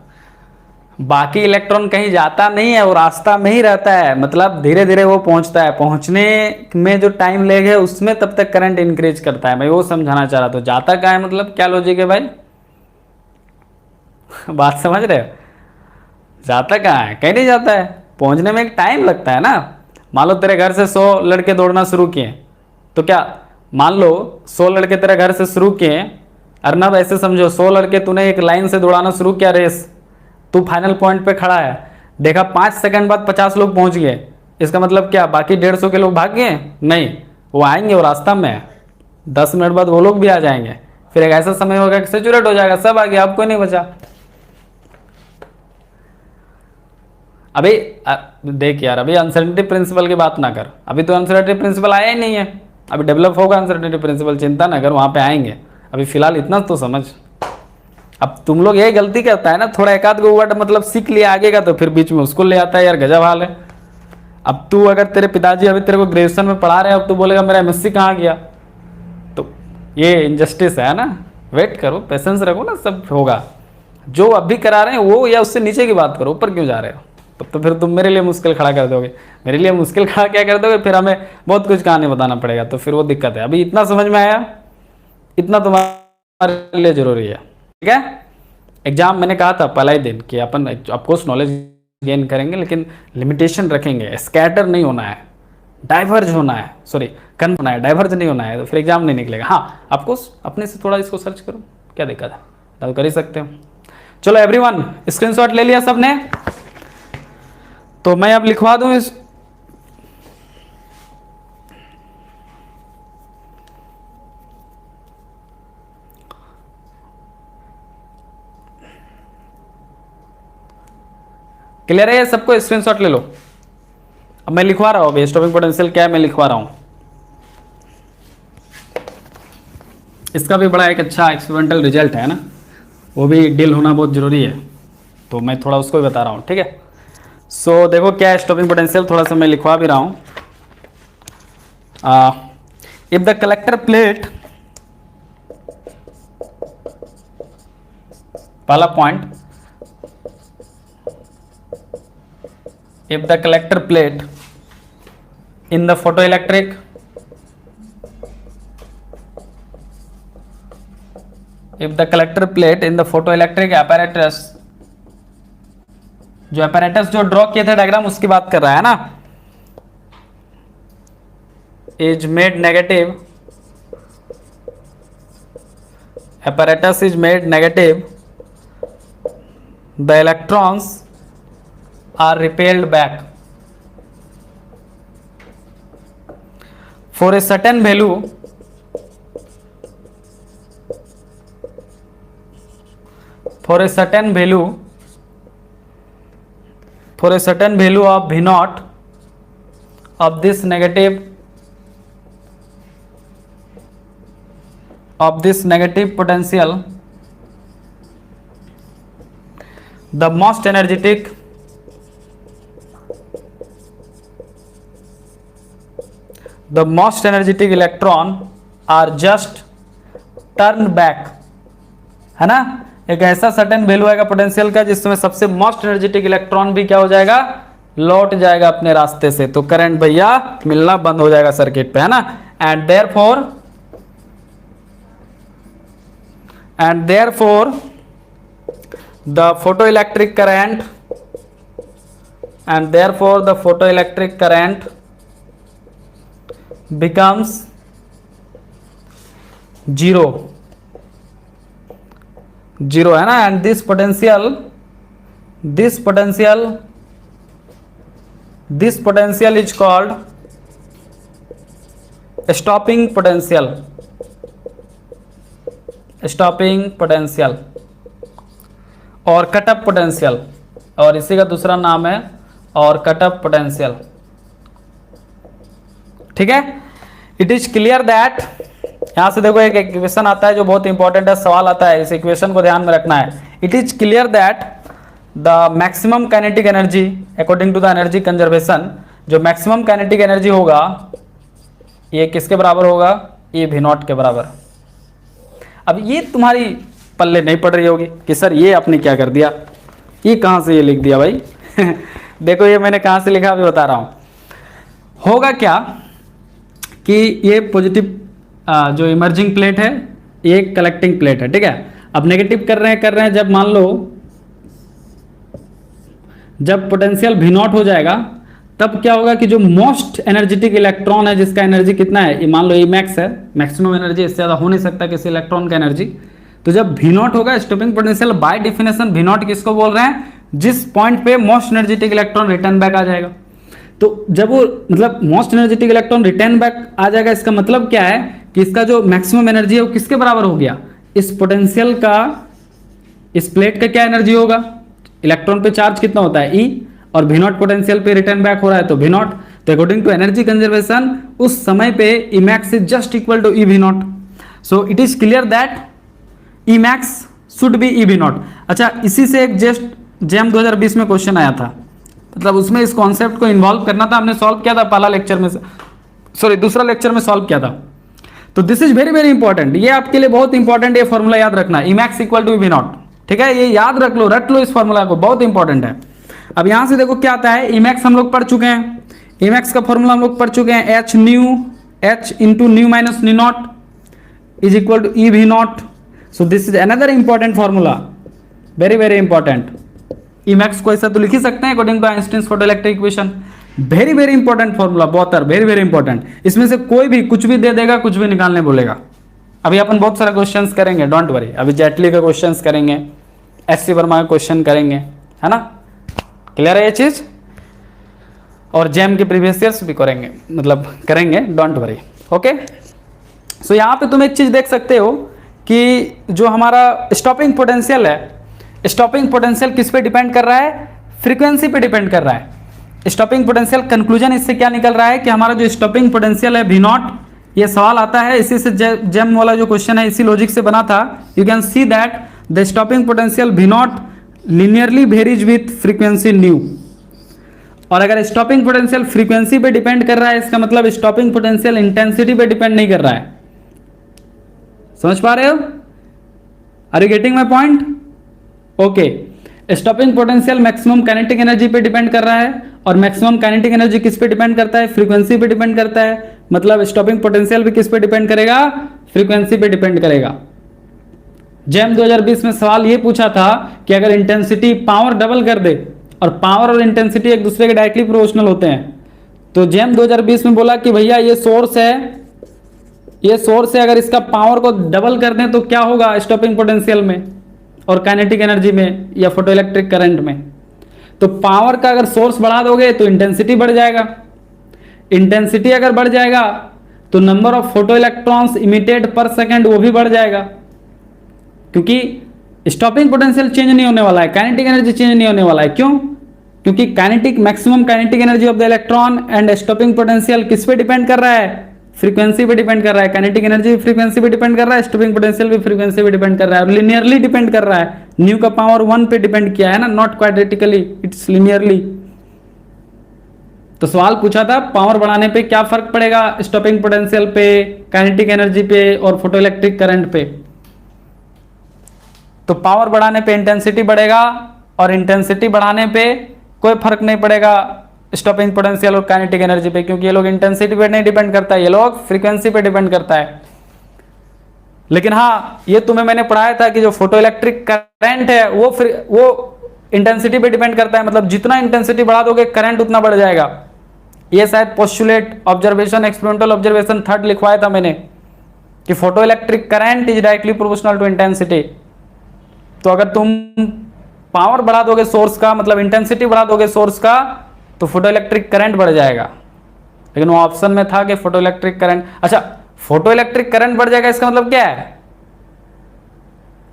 बाकी इलेक्ट्रॉन कहीं जाता नहीं है, वो रास्ता में ही रहता है, मतलब धीरे धीरे वो पहुंचता है। पहुंचने में जो टाइम लेग है उसमें तब तक करंट इंक्रीज करता है। मैं वो समझाना चाह रहा था। तो जाता कहाँ है, मतलब क्या लॉजिक है भाई? बात समझ रहे हो? जाता कहाँ है? कहीं नहीं जाता है, पहुंचने में एक टाइम लगता है ना। मान लो तेरे घर से 100 लड़के दौड़ना शुरू किए, तो क्या मान लो 100 लड़के तेरे घर से शुरू किए, अर्नब ऐसे समझो 100 लड़के तूने एक लाइन से दौड़ाना शुरू किया रेस, तू फाइनल पॉइंट पे खड़ा है, देखा 5 सेकंड बाद 50 लोग पहुंच गए, इसका मतलब क्या बाकी 150 के लोग भाग गए? नहीं, वो आएंगे, वो रास्ता में है, 10 मिनट बाद वो लोग भी आ जाएंगे। फिर एक ऐसा समय होगा कि सेचुरेट हो जाएगा, सब आ गया, अब कोई नहीं बचा। अभी देख यार, अभी अनसर्टेनिटी प्रिंसिपल की बात ना कर, अभी तो अनसर्टेनिटी प्रिंसिपल आया ही नहीं है, अभी डेवलप होगा अनसर्टेनिटी प्रिंसिपल, चिंता ना कर, वहां पे आएंगे। अभी फिलहाल इतना तो समझ। अब तुम लोग यही गलती करता है ना, थोड़ा एक आध गो वर्ड मतलब सीख लिया आगे का, तो फिर बीच में उसको ले आता है, यार गजब हाल है। अब तू अगर तेरे पिताजी अभी तेरे को ग्रेजुएशन में पढ़ा रहे हैं, अब तू बोलेगा मेरा एमएससी कहाँ गया, तो ये इनजस्टिस है ना। वेट करो, पेशेंस रखो ना, सब होगा। जो अभी करा रहे हैं वो या उससे नीचे की बात करो, ऊपर क्यों जा रहे हो? तब तो फिर तुम मेरे लिए मुश्किल खड़ा कर दोगे। मेरे लिए मुश्किल खड़ा क्या कर दोगे? फिर हमें बहुत कुछ कहानी बताना पड़ेगा, तो फिर वो दिक्कत है। अभी इतना समझ में आया, इतना तुम्हारे लिए जरूरी है, ठीक है? एग्जाम मैंने कहा था पहला ही दिन कि अपन ऑफकोर्स नॉलेज गेन करेंगे, लेकिन लिमिटेशन रखेंगे। स्कैटर नहीं होना है, डाइवर्ज होना है, सॉरी कन्वर्ज होना है, डाइवर्ज नहीं होना है, तो फिर एग्जाम नहीं निकलेगा। हाँ ऑफकोर्स अपने से थोड़ा इसको सर्च करो, क्या दिक्कत है, तो कर ही सकते हो। चलो एवरीवन, स्क्रीनशॉट ले लिया सबने? तो मैं अब लिखवा दूं इस, क्लियर है? सबको स्क्रीनशॉट ले लो। अब मैं लिखवा रहा हूं, अभी स्टॉपिंग पोटेंशियल क्या है मैं लिखवा रहा हूं। इसका भी बड़ा एक अच्छा एक्सपेरिमेंटल रिजल्ट है ना, वो भी डील होना बहुत जरूरी है, तो मैं थोड़ा उसको भी बता रहा हूं, ठीक है? सो देखो क्या है स्टॉपिंग पोटेंशियल, थोड़ा सा मैं लिखवा भी रहा हूं। इफ द कलेक्टर प्लेट, पहला point, if the collector plate in the photoelectric apparatus, जो apparatus जो ड्रॉ किए थे डायग्राम उसकी बात कर रहा है ना, is made negative apparatus is made negative, the electrons are repelled back. For a certain value, of V naught of this negative potential, the most energetic electron are just turned back, है ना। एक ऐसा सर्टेन वैल्यू आएगा पोटेंशियल का जिसमें सबसे मोस्ट एनर्जेटिक इलेक्ट्रॉन भी क्या हो जाएगा, लौट जाएगा अपने रास्ते से, तो करंट भैया मिलना बंद हो जाएगा सर्किट पे, है ना। And therefore the photoelectric current becomes zero, है ना। And this potential is called stopping potential और कटअप पोटेंशियल, और इसी का दूसरा नाम है और कटअप पोटेंशियल, ठीक है। इट इज क्लियर दैट, यहां से देखो एक इक्वेशन आता है जो बहुत इंपॉर्टेंट है, सवाल आता है, इस इक्वेशन को ध्यान में रखना है। It is clear that the maximum kinetic energy according to the energy conservation, जो मैक्सिमम काइनेटिक एनर्जी होगा ये किसके बराबर होगा, ये V नॉट के बराबर। अब ये तुम्हारी पल्ले नहीं पड़ रही होगी कि सर ये आपने क्या कर दिया, ये कहां से ये लिख दिया भाई देखो ये मैंने कहां से लिखा अभी बता रहा हूं। होगा क्या कि ये पॉजिटिव जो इमर्जिंग प्लेट है ये कलेक्टिंग प्लेट है, ठीक है। अब नेगेटिव कर रहे हैं, जब मान लो जब पोटेंशियल V नॉट हो जाएगा तब क्या होगा कि जो मोस्ट एनर्जेटिक इलेक्ट्रॉन है जिसका एनर्जी कितना है, ये मान लो ये मैक्स है, मैक्सिमम एनर्जी, इससे ज़्यादा हो नहीं सकता किसी इलेक्ट्रॉन का एनर्जी। तो जब V नॉट होगा stopping potential, by definition V naught किसको बोल रहे हैं, जिस पॉइंट पे most energetic electron return back आ जाएगा। तो जब वो मतलब most energetic electron return back आ जाएगा, इसका मतलब क्या है कि इसका जो मैक्सिमम एनर्जी है वो किसके बराबर हो गया, इस पोटेंशियल का, इस प्लेट का क्या एनर्जी होगा, इलेक्ट्रॉन पे चार्ज कितना होता है E, और V नॉट पोटेंशियल पे रिटर्न बैक हो रहा है तो V नॉट। तो अकॉर्डिंग टू एनर्जी कंजर्वेशन उस समय पे E max is just equal to E V naught. So it is clear that E max should be E V naught. अच्छा, इसी से एक जस्ट JAM 2020 में क्वेश्चन आया था, मतलब उसमें इस कॉन्सेप्ट को इन्वॉल्व करना था, हमने सॉल्व किया था पहला लेक्चर में, सॉरी दूसरा लेक्चर में सॉल्व किया था। तो this is very very important, ये आपके लिए बहुत इंपॉर्टेंट, ये फॉर्मूला याद रखना, E max equal to V naught, ठीक है। ये याद रख लो, रट लो इस फॉर्मूला को, बहुत इंपॉर्टेंट है। अब यहां से देखो क्या आता है, E max हम लोग पढ़ चुके हैं, E max का फॉर्मूला हम लोग पढ़ चुके हैं, H into nu minus nu naught is equal to E V naught. So this is another important formula, very very important. E max को ऐसा तो लिख ही सकते हैं according to Einstein's photoelectric equation, very very important formula, बहुत वेरी वेरी इंपॉर्टेंट। इसमें से कोई भी कुछ भी दे देगा, कुछ भी निकालने बोलेगा। अभी अपन बहुत सारा क्वेश्चंस करेंगे, डोंट वरी, अभी जेटली का क्वेश्चंस करेंगे, SC वर्मा का क्वेश्चन करेंगे, है ना, क्लियर है ये चीज, और JAM के प्रीवियस ईयर्स भी करेंगे, मतलब करेंगे, डोंट वरी, ओके। सो यहाँ पे तुम एक चीज देख सकते हो कि जो हमारा स्टॉपिंग पोटेंशियल है, स्टॉपिंग पोटेंशियल किस पे डिपेंड कर रहा है, फ्रीक्वेंसी पे डिपेंड कर रहा है। स्टॉपिंग पोटेंशियल कंक्लूजन इससे क्या निकल रहा है कि हमारा जो स्टॉपिंग पोटेंशियल है V नॉट, ये सवाल आता है इसी से, JAM वाला जो क्वेश्चन है इसी लॉजिक से बना था। You can see that the stopping potential V naught linearly varies with frequency nu, और अगर स्टॉपिंग पोटेंशियल फ्रीक्वेंसी पे डिपेंड कर रहा है, इसका मतलब स्टॉपिंग पोटेंशियल इंटेंसिटी पे डिपेंड नहीं कर रहा है। समझ पा रहे हो, are you getting my point, okay. Stopping potential maximum kinetic energy पे डिपेंड कर रहा है, और मैक्सिमम काइनेटिक एनर्जी किस पे डिपेंड करता है, फ्रीक्वेंसी पे डिपेंड करता है। मतलब स्टॉपिंग पोटेंशियल भी किस पे डिपेंड करेगा, फ्रीक्वेंसी पे डिपेंड करेगा। JAM 2020 में सवाल ये पूछा था कि अगर इंटेंसिटी पावर डबल कर दे, और पावर और इंटेंसिटी एक दूसरे के डायरेक्टली प्रोपोर्शनल होते हैं, तो JAM 2020 में बोला कि भैया ये सोर्स है, ये सोर्स है, अगर इसका पावर को डबल कर दें तो क्या होगा स्टॉपिंग पोटेंशियल में और काइनेटिक एनर्जी में या फोटो इलेक्ट्रिक करंट में। तो पावर का अगर सोर्स बढ़ा दोगे तो इंटेंसिटी बढ़ जाएगा, इंटेंसिटी अगर बढ़ जाएगा तो number of photo electrons emitted पर सेकेंड वो भी बढ़ जाएगा, क्योंकि स्टॉपिंग पोटेंशियल चेंज नहीं होने वाला है, काइनेटिक एनर्जी चेंज नहीं होने वाला है। क्यों? क्योंकि kinetic maximum kinetic energy of the electron and stopping potential किस पे डिपेंड कर रहा है? फ्रीक्वेंसी पे डिपेंड कर रहा है। काइनेटिक एनर्जी भी फ्रीक्वेंसी पे डिपेंड कर रहा है, स्टॉपिंग पोटेंशियल भी फ्रीक्वेंसी पे डिपेंड कर रहा है और लिनियरली डिपेंड कर रहा है। न्यू का पावर 1 पे डिपेंड किया है ना, नॉट क्वाड्रेटिकली, इट्स लिनियरली। तो सवाल पूछा था पावर बढ़ाने पे क्या फर्क पड़ेगा स्टॉपिंग पोटेंशियल पे, काइनेटिक एनर्जी पे और फोटो इलेक्ट्रिक करंट पे। तो पावर बढ़ाने पे इंटेंसिटी बढ़ेगा और इंटेंसिटी बढ़ाने पे कोई फर्क नहीं पड़ेगा स्टॉपिंग पोटेंशियल और काइनेटिक एनर्जी पे, क्योंकि ये लोग इंटेंसिटी पे नहीं डिपेंड करता है, ये लोग फ्रीक्वेंसी पे डिपेंड करता है। लेकिन हाँ, ये तुम्हें मैंने पढ़ाया था कि जो फोटो इलेक्ट्रिक करंट है वो इंटेंसिटी पे डिपेंड करता है, मतलब जितना इंटेंसिटी बढ़ा दोगे करंट उतना बढ़ जाएगा। ये शायद postulate observation, experimental observation 3rd लिखवाया था मैंने कि photo electric current is directly proportional to intensity. तो अगर तुम पावर बढ़ा दोगे सोर्स का, मतलब इंटेंसिटी बढ़ा दोगे सोर्स का, तो फोटो इलेक्ट्रिक करंट बढ़ जाएगा। लेकिन वो ऑप्शन में था कि फोटो इलेक्ट्रिक करंट, अच्छा फोटो इलेक्ट्रिक करंट बढ़ जाएगा, इसका मतलब क्या है?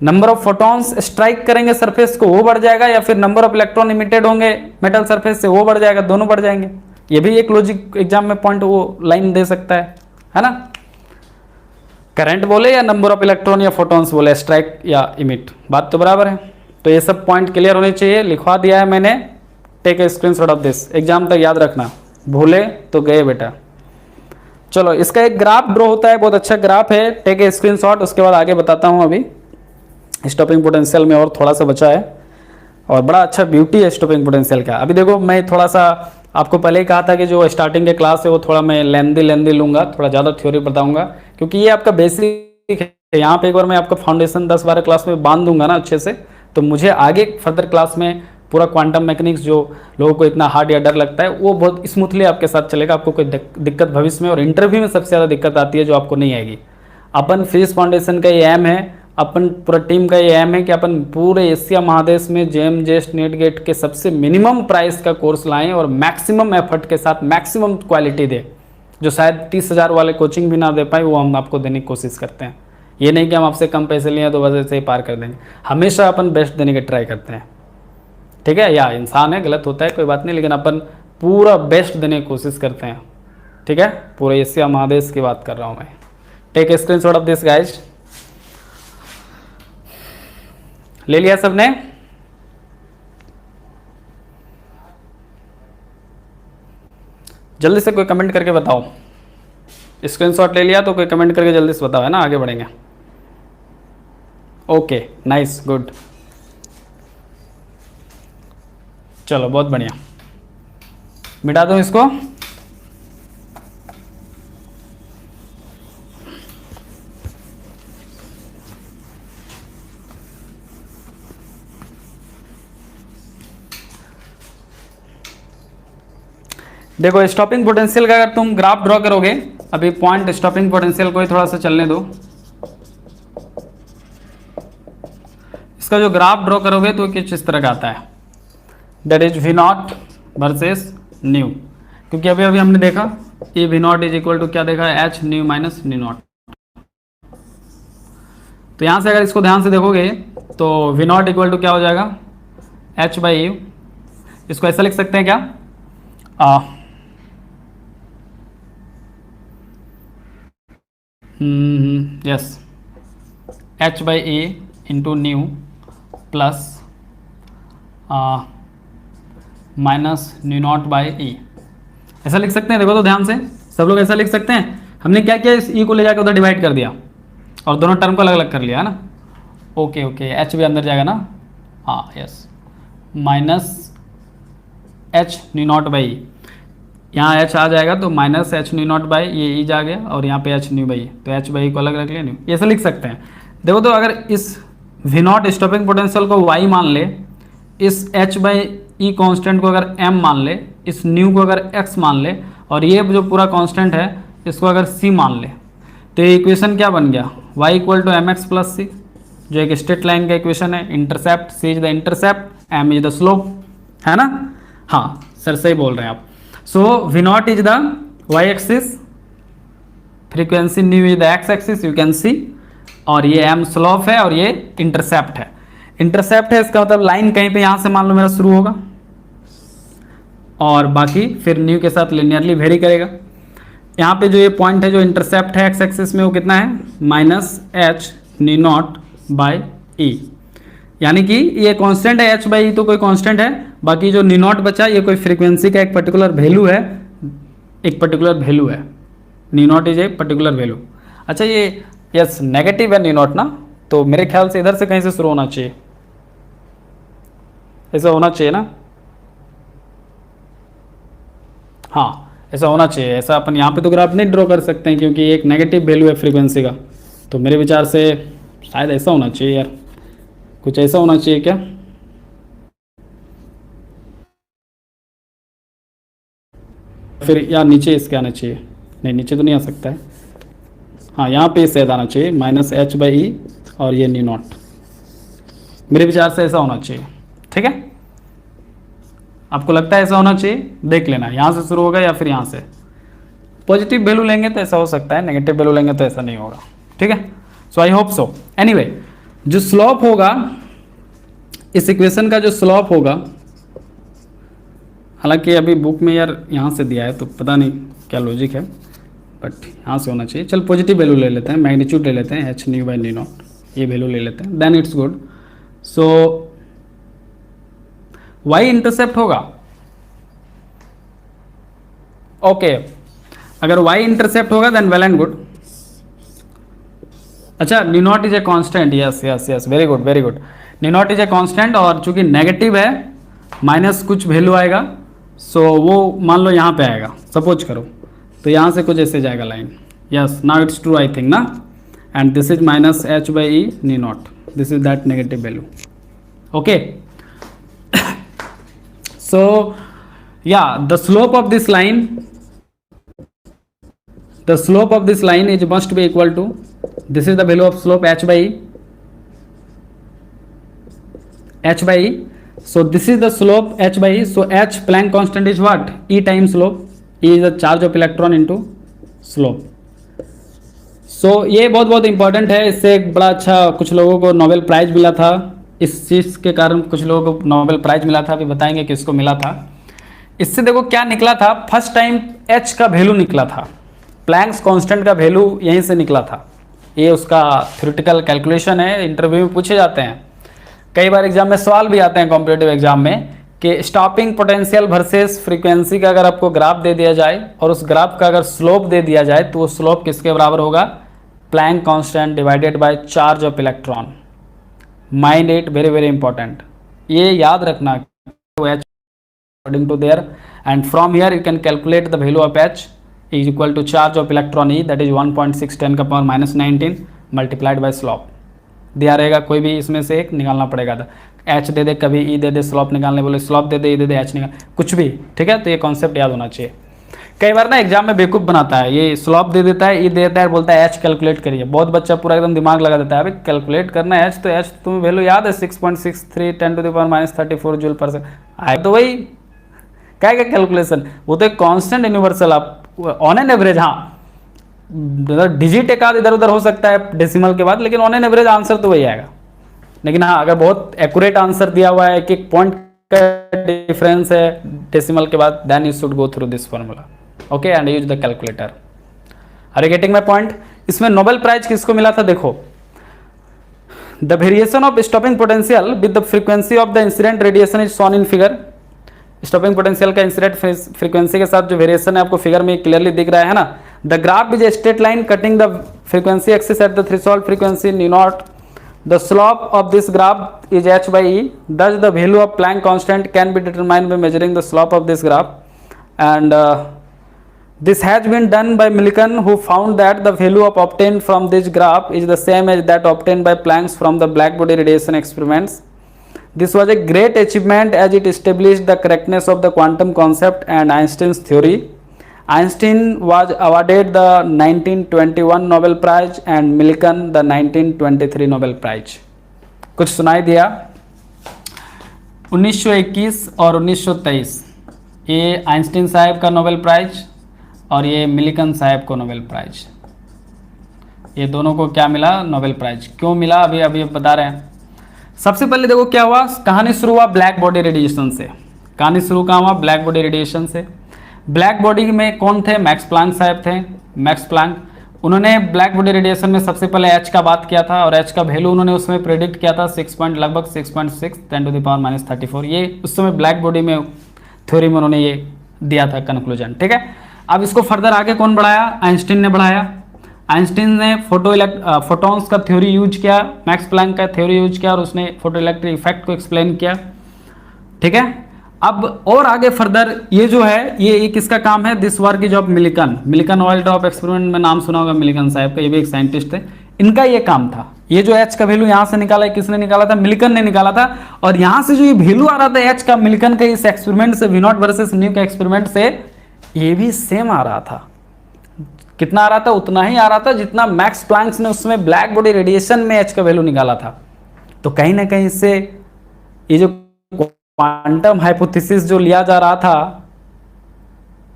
नंबर ऑफ फोटॉन्स स्ट्राइक करेंगे सरफेस को वो बढ़ जाएगा, या फिर नंबर ऑफ इलेक्ट्रॉन इमिटेड होंगे मेटल सरफेस से वो बढ़ जाएगा, दोनों बढ़ जाएंगे। ये भी एक लॉजिक एग्जाम में पॉइंट वो लाइन दे सकता है ना। करंट बोले या नंबर ऑफ इलेक्ट्रॉन या फोटॉन्स बोले, स्ट्राइक या इमिट, बात तो बराबर है। तो ये सब पॉइंट क्लियर होने चाहिए, लिखवा दिया है मैंने। Take a screenshot of this, exam तक याद रखना, भूले तो गए बेटा। चलो इसका एक ग्राफ ड्रॉ होता है, बहुत अच्छा ग्राफ है, टेक ए स्क्रीनशॉट, उसके बाद आगे बताता हूँ। अभी स्टॉपिंग पोटेंशियल में और थोड़ा सा बचा है और बड़ा अच्छा ब्यूटी है स्टॉपिंग पोटेंशियल का। अभी देखो मैं थोड़ा सा आपको पहले ही कहा था कि जो स्टार्टिंग के क्लास है वो थोड़ा मैं लेंदी लूँगा, थोड़ा ज़्यादा थ्योरी बताऊँगा, क्योंकि ये आपका बेसिक है। यहाँ पे एक बार मैं आपका फाउंडेशन 10-12 क्लास में बांध दूंगा ना अच्छे से, तो मुझे आगे फर्दर क्लास में पूरा क्वांटम मैकेनिक्स जो लोगों को इतना हार्ड या डर लगता है वो बहुत स्मूथली आपके साथ चलेगा। आपको कोई दिक्कत भविष्य में और इंटरव्यू में सबसे ज़्यादा दिक्कत आती है जो आपको नहीं आएगी। अपन फिजिक्स फाउंडेशन का ये एम है, अपन पूरा टीम का ये एम है कि अपन पूरे एशिया महादेश में जेम जेस्ट नेट गेट के सबसे मिनिमम प्राइस का कोर्स लाएं और मैक्सिमम एफर्ट के साथ मैक्सिमम क्वालिटी दे। जो शायद 30,000 वाले कोचिंग भी ना दे पाए वो हम आपको देने की कोशिश करते हैं। ये नहीं कि हम आपसे कम पैसे लिए तो बस ऐसे ही पार कर देंगे, हमेशा अपन बेस्ट देने की ट्राई करते हैं। ठीक है, या इंसान है, गलत होता है कोई बात नहीं, लेकिन अपन पूरा बेस्ट देने की कोशिश करते हैं। ठीक है, पूरे एशिया महादेश की बात कर रहा हूँ मैं। Take a screenshot of this guys. ले लिया सबने? जल्दी से कोई कमेंट करके बताओ। स्क्रीनशॉट ले लिया तो कोई कमेंट करके जल्दी से बताओ, है ना, आगे बढ़ेंगे। ओके नाइस गुड, चलो बहुत बढ़िया। मिटा दूं इसको। देखो स्टॉपिंग पोटेंशियल का अगर तुम ग्राफ ड्रॉ करोगे, अभी पॉइंट स्टॉपिंग पोटेंशियल को ही थोड़ा सा चलने दो। इसका जो ग्राफ ड्रॉ करोगे तो कुछ इस तरह का आता है, that is V naught versus nu, क्योंकि अभी अभी हमने देखा ये V naught is equal to क्या देखा, H nu minus nu naught. तो यहां से अगर इसको ध्यान से देखोगे तो वी नॉट इक्वल टू क्या हो जाएगा, एच बाई यू। इसको ऐसा लिख सकते हैं क्या, yes, H by A into nu plus minus nu naught by E, ऐसा लिख सकते हैं। देखो तो ध्यान से, सब लोग ऐसा लिख सकते हैं। हमने क्या किया, इस ई को ले जाकर उधर डिवाइड कर दिया और दोनों टर्म को अलग अलग कर लिया, है ना। ओके ओके, एच भी अंदर जाएगा ना, हाँ yes, minus H nu naught by E, यहाँ एच आ जाएगा तो minus H nu naught by ये ई जा गया और यहाँ पे एच न्यू बाई, तो एच बाई को अलग रख लिया न्यू, ये ऐसा लिख सकते हैं। देखो तो अगर इस वी नॉट स्टॉपिंग पोटेंशियल को वाई मान ले, इस एच बाई ई कॉन्स्टेंट को अगर एम मान ले, इस न्यू को अगर एक्स मान ले और ये जो पूरा कॉन्स्टेंट है इसको अगर सी मान ले, तो ये इक्वेशन क्या बन गया, y equal to M X plus C, जो एक स्ट्रेट लाइन का इक्वेशन है, intercept c is the intercept, m is the slope, है ना। हाँ सर सही बोल रहे हैं आप। So v naught is the y axis, frequency nu is the x axis, you can see, और ये m स्लोप है और ये इंटरसेप्ट है। इंटरसेप्ट है इसका मतलब लाइन कहीं पे यहाँ से मान लो मेरा शुरू होगा और बाकी फिर न्यू के साथ लिनियरली वेरी करेगा। यहाँ पे जो ये पॉइंट है जो इंटरसेप्ट है एक्स एक्सिस में वो कितना है, minus H nu naught by E, यानी कि ये कांस्टेंट है, एच बाई ई तो कोई कांस्टेंट है, बाकी जो नी नॉट बचा ये कोई फ्रीक्वेंसी का एक पर्टिकुलर वैल्यू है, एक पर्टिकुलर वैल्यू है, नी naught is a particular value. अच्छा ये यस नेगेटिव है नी नॉट ना, तो मेरे ख्याल से इधर से कहीं से शुरू होना चाहिए, ऐसा होना चाहिए ना, हाँ ऐसा होना चाहिए। ऐसा अपन यहाँ पे तो ग्राफ नहीं ड्रॉ कर सकते हैं क्योंकि एक नेगेटिव वैल्यू है फ्रीक्वेंसी का, तो मेरे विचार से शायद ऐसा होना चाहिए यार, कुछ ऐसा होना चाहिए क्या, फिर यार नीचे इसके आना चाहिए, नहीं नीचे तो नहीं आ सकता है, हाँ यहाँ पे इससे आना चाहिए माइनस एच बाई ई और ये नी नॉट, मेरे विचार से ऐसा होना चाहिए। ठीक है, आपको लगता है ऐसा होना चाहिए, देख लेना यहाँ से शुरू होगा या फिर यहाँ से। पॉजिटिव वैल्यू लेंगे तो ऐसा हो सकता है, नेगेटिव वैल्यू लेंगे तो ऐसा नहीं होगा। ठीक है, सो आई होप सो। एनीवे जो स्लोप होगा इस इक्वेशन का, जो स्लोप होगा, हालांकि अभी बुक में यार यहाँ से दिया है तो पता नहीं क्या लॉजिक है, बट यहाँ से होना चाहिए। चल पॉजिटिव वैल्यू ले लेते हैं, मैग्नीट्यूड ले लेते हैं, H nu by nu naught, ये वैल्यू ले लेते हैं, then it's good. So y intercept होगा, ओके अगर y इंटरसेप्ट होगा देन वेल एंड गुड। अच्छा nu naught is a constant, yes yes yes, very good very good, nu naught is a constant और चूंकि नेगेटिव है माइनस कुछ वैल्यू आएगा, सो वो मान लो यहाँ पे आएगा, सपोज करो, तो यहाँ से कुछ ऐसे जाएगा line, yes now it's true I think ना, and this is minus H by E nu naught, this is that negative value, okay. So yeah, the slope of this line is must be equal to, this is the value of slope h by e, so this is the slope h by e, so h Planck constant is what, e times slope, e is the charge of electron into slope। so ये बहुत बहुत इंपॉर्टेंट है, इससे एक बड़ा अच्छा कुछ लोगों को नोबेल प्राइज मिला था, इस चीज़ के कारण कुछ लोगों को नोबेल प्राइज मिला था, अभी बताएंगे किसको मिला था। इससे देखो क्या निकला था, फर्स्ट टाइम h का वैल्यू निकला था, प्लैंक्स कांस्टेंट का वैल्यू यहीं से निकला था, ये उसका थ्योरेटिकल कैलकुलेशन है, इंटरव्यू में पूछे जाते हैं, कई बार एग्जाम में सवाल भी आते हैं कॉम्पिटेटिव एग्जाम में कि स्टॉपिंग पोटेंशियल वर्सेस फ्रीक्वेंसी का अगर आपको ग्राफ दे दिया जाए और उस ग्राफ का अगर स्लोप दे दिया जाए तो वो स्लोप किसके बराबर होगा, Planck constant divided by charge of electron. Mind it, very very important, ये याद रखना, according to there, and from here you can calculate the value of h is equal to charge of electron e, that is 1.610 का power minus 19 multiplied by slope दिया रहेगा, कोई भी इसमें से एक निकालना पड़ेगा था, h दे दे, कभी e दे दे, स्लोप निकालने बोले स्लोप दे दे, e दे दे, h निकाल, कुछ भी, ठीक है। तो ये कॉन्सेप्ट याद होना चाहिए। कई बार ना एग्जाम में बेवकूफ़ बनाता है, ये स्लोप दे देता है, ई दे देता है, बोलता है एच कैलकुलेट करिए, बहुत बच्चा पूरा एकदम दिमाग लगा देता है, अभी कैलकुलेट करना है एच, तो एच तुम्हें वैल्यू याद है 6.63 10 to the power minus 34 joule per second आए, तो वही क्या क्या कैलकुलेशन, वो तो एक कांस्टेंट यूनिवर्सल, आप ऑन एन एवरेज, हाँ डिजिट एक आध इधर उधर हो सकता है डेसिमल के बाद, लेकिन ऑन एन एवरेज आंसर तो वही आएगा। लेकिन हाँ अगर बहुत एक्यूरेट आंसर दिया हुआ है कि एक पॉइंट का डिफरेंस है डेसिमल के बाद, then you should go through this formula, okay, and use the calculator. Are you getting my point? इसमें नोबेल प्राइज किसको मिला था, देखो, the variation of stopping potential with the frequency of the incident radiation is shown in figure. Stopping potential का इंसिडेंट फ्रीक्वेंसी के साथ जो वेरिएशन है आपको फिगर में क्लियरली दिख रहा है ना। The graph is a straight line cutting the frequency axis at the threshold frequency new not. The slope of this graph is h by e. Thus, the value of Planck constant can be determined by measuring the slope of this graph. And this has been done by Millikan, who found that the value of obtained from this graph is the same as that obtained by Planck's from the black body radiation experiments. This was a great achievement as it established the correctness of the quantum concept and Einstein's theory. Einstein was awarded the 1921 Nobel prize and Milton the 1923 Nobel prize. कुछ सुनाई दिया? 1921 और 1923 ये आइंस्टीन साहब का नोबेल प्राइज और ये मिल्टन साहब को नोबेल प्राइज। ये दोनों को क्या मिला? Nobel prize. क्यों मिला? अभी अभी बता रहे हैं। सबसे पहले देखो क्या हुआ, कहानी शुरू हुआ ब्लैक बॉडी रेडिएशन से। कहानी शुरू कहाँ हुआ? ब्लैक बॉडी रेडिएशन से। ब्लैक बॉडी में कौन थे? मैक्स प्लांक साहब थे। मैक्स प्लांक, उन्होंने ब्लैक बॉडी रेडिएशन में सबसे पहले एच का बात किया था और एच का वैल्यू उन्होंने उसमें प्रेडिक्ट किया था लगभग 6.6 10⁻⁻34। ये उस समय ब्लैक बॉडी में थ्योरी में उन्होंने ये दिया था कंक्लूजन। ठीक है, अब इसको फर्दर आगे कौन बढ़ाया? आइंस्टीन ने बढ़ाया। आइंस्टीन ने फोटॉन्स का थ्योरी यूज किया, मैक्स प्लैंक का थ्योरी यूज किया और उसने फोटो इलेक्ट्रिक इफेक्ट को एक्सप्लेन किया। ठीक है, अब और आगे फर्दर ये जो है ये किसका काम है? This work is of Milton oil drop experiment में नाम सुना होगा मिल्टन साहब का, ये भी एक साइंटिस्ट है। इनका ये काम था। ये जो एच का वैल्यू यहाँ से निकाला है, किसने निकाला था? मिल्टन ने निकाला था। और यहाँ से जो ये वैल्यू आ रहा था एच का मिल्टन के इस एक्सपेरिमेंट से, V0 वर्सेस न्यू के एक्सपेरिमेंट से, ये भी सेम आ रहा था। कितना आ रहा था? उतना ही आ रहा था जितना मैक्स प्लैंक ने उसमें ब्लैक बॉडी रेडिएशन में एच का वैल्यू निकाला था। तो कहीं ना कहीं इससे ये जो क्वांटम हाइपोथेसिस जो लिया जा रहा था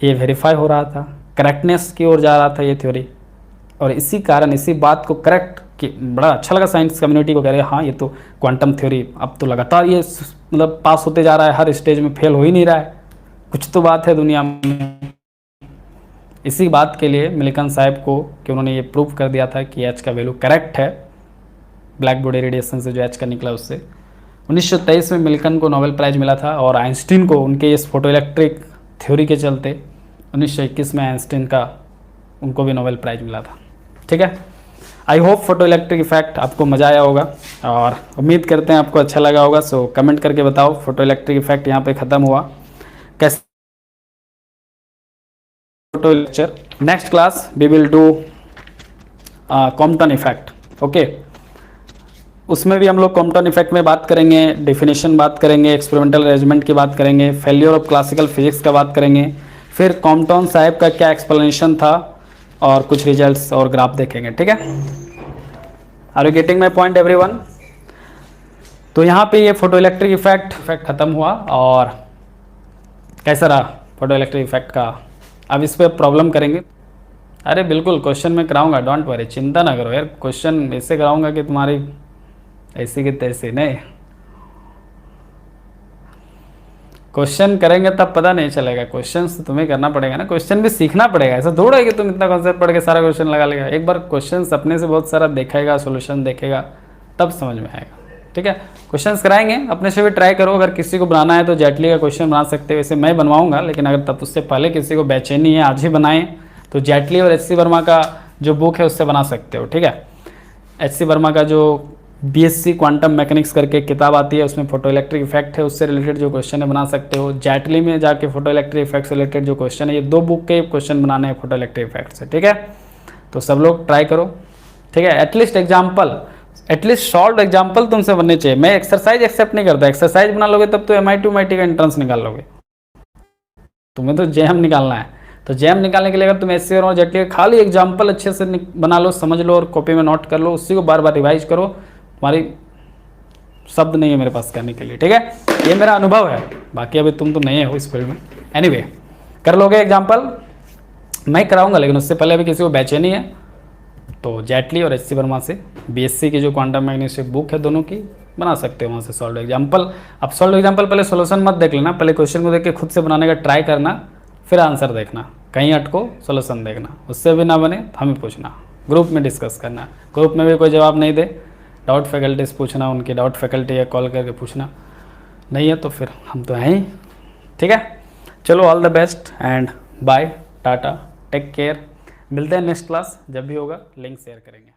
ये वेरीफाई हो रहा था, करेक्टनेस की ओर जा रहा था ये थ्योरी। और इसी कारण इसी बात को करेक्ट कि बड़ा अच्छा लगा साइंस कम्युनिटी को, कह रहे हाँ ये तो क्वांटम थ्योरी अब तो लगातार ये मतलब पास होते जा रहा है, हर स्टेज में फेल हो ही नहीं रहा है, कुछ तो बात है दुनिया में। इसी बात के लिए मिल्टन साहब को कि उन्होंने ये प्रूव कर दिया था कि एच का वैल्यू करेक्ट है ब्लैक बॉडी रेडिएशन से जो एच का निकला उससे। 1923 में मिल्टन को नोबेल प्राइज मिला था और आइंस्टीन को उनके इस फोटो इलेक्ट्रिक थ्योरी के चलते 1921 में आइंस्टीन का उनको भी नोबेल प्राइज मिला था। ठीक है, I hope photo electric effect आपको मज़ा आया होगा और उम्मीद करते हैं आपको अच्छा लगा होगा। सो कमेंट करके बताओ फोटो इलेक्ट्रिक इफेक्ट यहाँ पे ख़त्म हुआ कैसे? Photo lecture next class we will do Compton effect. Okay, उसमें भी हम लोग कॉम्पटन इफेक्ट में बात करेंगे, डेफिनेशन बात करेंगे, एक्सपेरिमेंटल अरेंजमेंट की बात करेंगे, फेलियर ऑफ क्लासिकल फिजिक्स का बात करेंगे, फिर कॉम्पटन साहब का क्या एक्सप्लेनेशन था और कुछ रिजल्ट्स और ग्राफ देखेंगे। ठीक है, are you getting my point everyone? तो यहाँ पे ये फोटो इलेक्ट्रिक इफेक्ट खत्म हुआ और कैसा रहा फोटो इलेक्ट्रिक इफेक्ट का? अब इस पर प्रॉब्लम करेंगे। अरे बिल्कुल क्वेश्चन में कराऊंगा, डोंट वरी, चिंता ना करो यार। क्वेश्चन ऐसे कराऊंगा कि तुम्हारी ऐसी की तैसी नहीं, क्वेश्चन करेंगे तब पता नहीं चलेगा। क्वेश्चन तो तुम्हें करना पड़ेगा ना, क्वेश्चन भी सीखना पड़ेगा। ऐसा थोड़ा है कि तुम इतना कॉन्सेप्ट पढ़ के सारा क्वेश्चन लगा लेगा। एक बार क्वेश्चन अपने से बहुत सारा देखेगा, सोल्यूशन देखेगा, तब समझ में आएगा। ठीक है, क्वेश्चंस कराएंगे, अपने से भी ट्राई करो। अगर किसी को बनाना है तो जेटली का क्वेश्चन बना सकते हो, वैसे मैं बनवाऊंगा, लेकिन अगर तब उससे पहले किसी को बेचैनी है आज ही बनाएं तो जेटली और एच.सी. वर्मा का जो बुक है उससे बना सकते हो। ठीक है, एच.सी. वर्मा का जो BSc क्वांटम मैकेनिक्स करके किताब आती है उसमें फोटो इलेक्ट्रिक इफेक्ट है, उससे रिलेटेड जो क्वेश्चन है बना सकते हो। जेटली में जाके फोटो इलेक्ट्रिक इफेक्ट से रिलेटेड जो क्वेश्चन है, ये 2 बुक के क्वेश्चन बनाने हैं फोटो इलेक्ट्रिक इफेक्ट से। ठीक है, तो सब लोग ट्राई करो। ठीक है, at least example, at least short example तुमसे बनने चाहिए। मैं एक्सरसाइज एक्सेप्ट नहीं करता, एक्सरसाइज बना लोगे तब तो MIT का एंट्रेंस निकाल लोगे। तुम्हें तो जैम निकालना है, तो जैम निकालने के लिए अगर तुम एच.सी. और जेटली खाली एग्जाम्पल अच्छे से बना लो, समझ लो और कॉपी में नोट कर लो, उसी को बार बार रिवाइज करो। तुम्हारी शब्द नहीं है मेरे पास करने के लिए। ठीक है, ये मेरा अनुभव है, बाकी अभी तुम तो नहीं हो इस फील्ड में। एनीवे, कर लोगे एग्जाम्पल, मैं कराऊंगा, लेकिन उससे पहले अभी किसी को बेचैनी है तो जेटली और एच.सी. वर्मा से BSc की जो क्वांटम मैग्नेटिक्स बुक है दोनों की बना सकते हो, वहाँ से सॉल्व एग्जाम्पल। अब सॉल्व एग्जाम्पल पहले सोल्यूशन मत देख लेना, पहले क्वेश्चन को देख के खुद से बनाने का ट्राई करना, फिर आंसर देखना, कहीं अटको सोल्यूशन देखना, उससे भी ना बने तो हमें पूछना, ग्रुप में डिस्कस करना। ग्रुप में भी कोई जवाब नहीं दे, डाउट फैकल्टी से पूछना, उनकी डाउट फैकल्टी या कॉल करके पूछना, नहीं है तो फिर हम तो हैं ही। ठीक है, चलो all the best and bye, tata, take care. मिलते हैं नेक्स्ट क्लास, जब भी होगा लिंक शेयर करेंगे।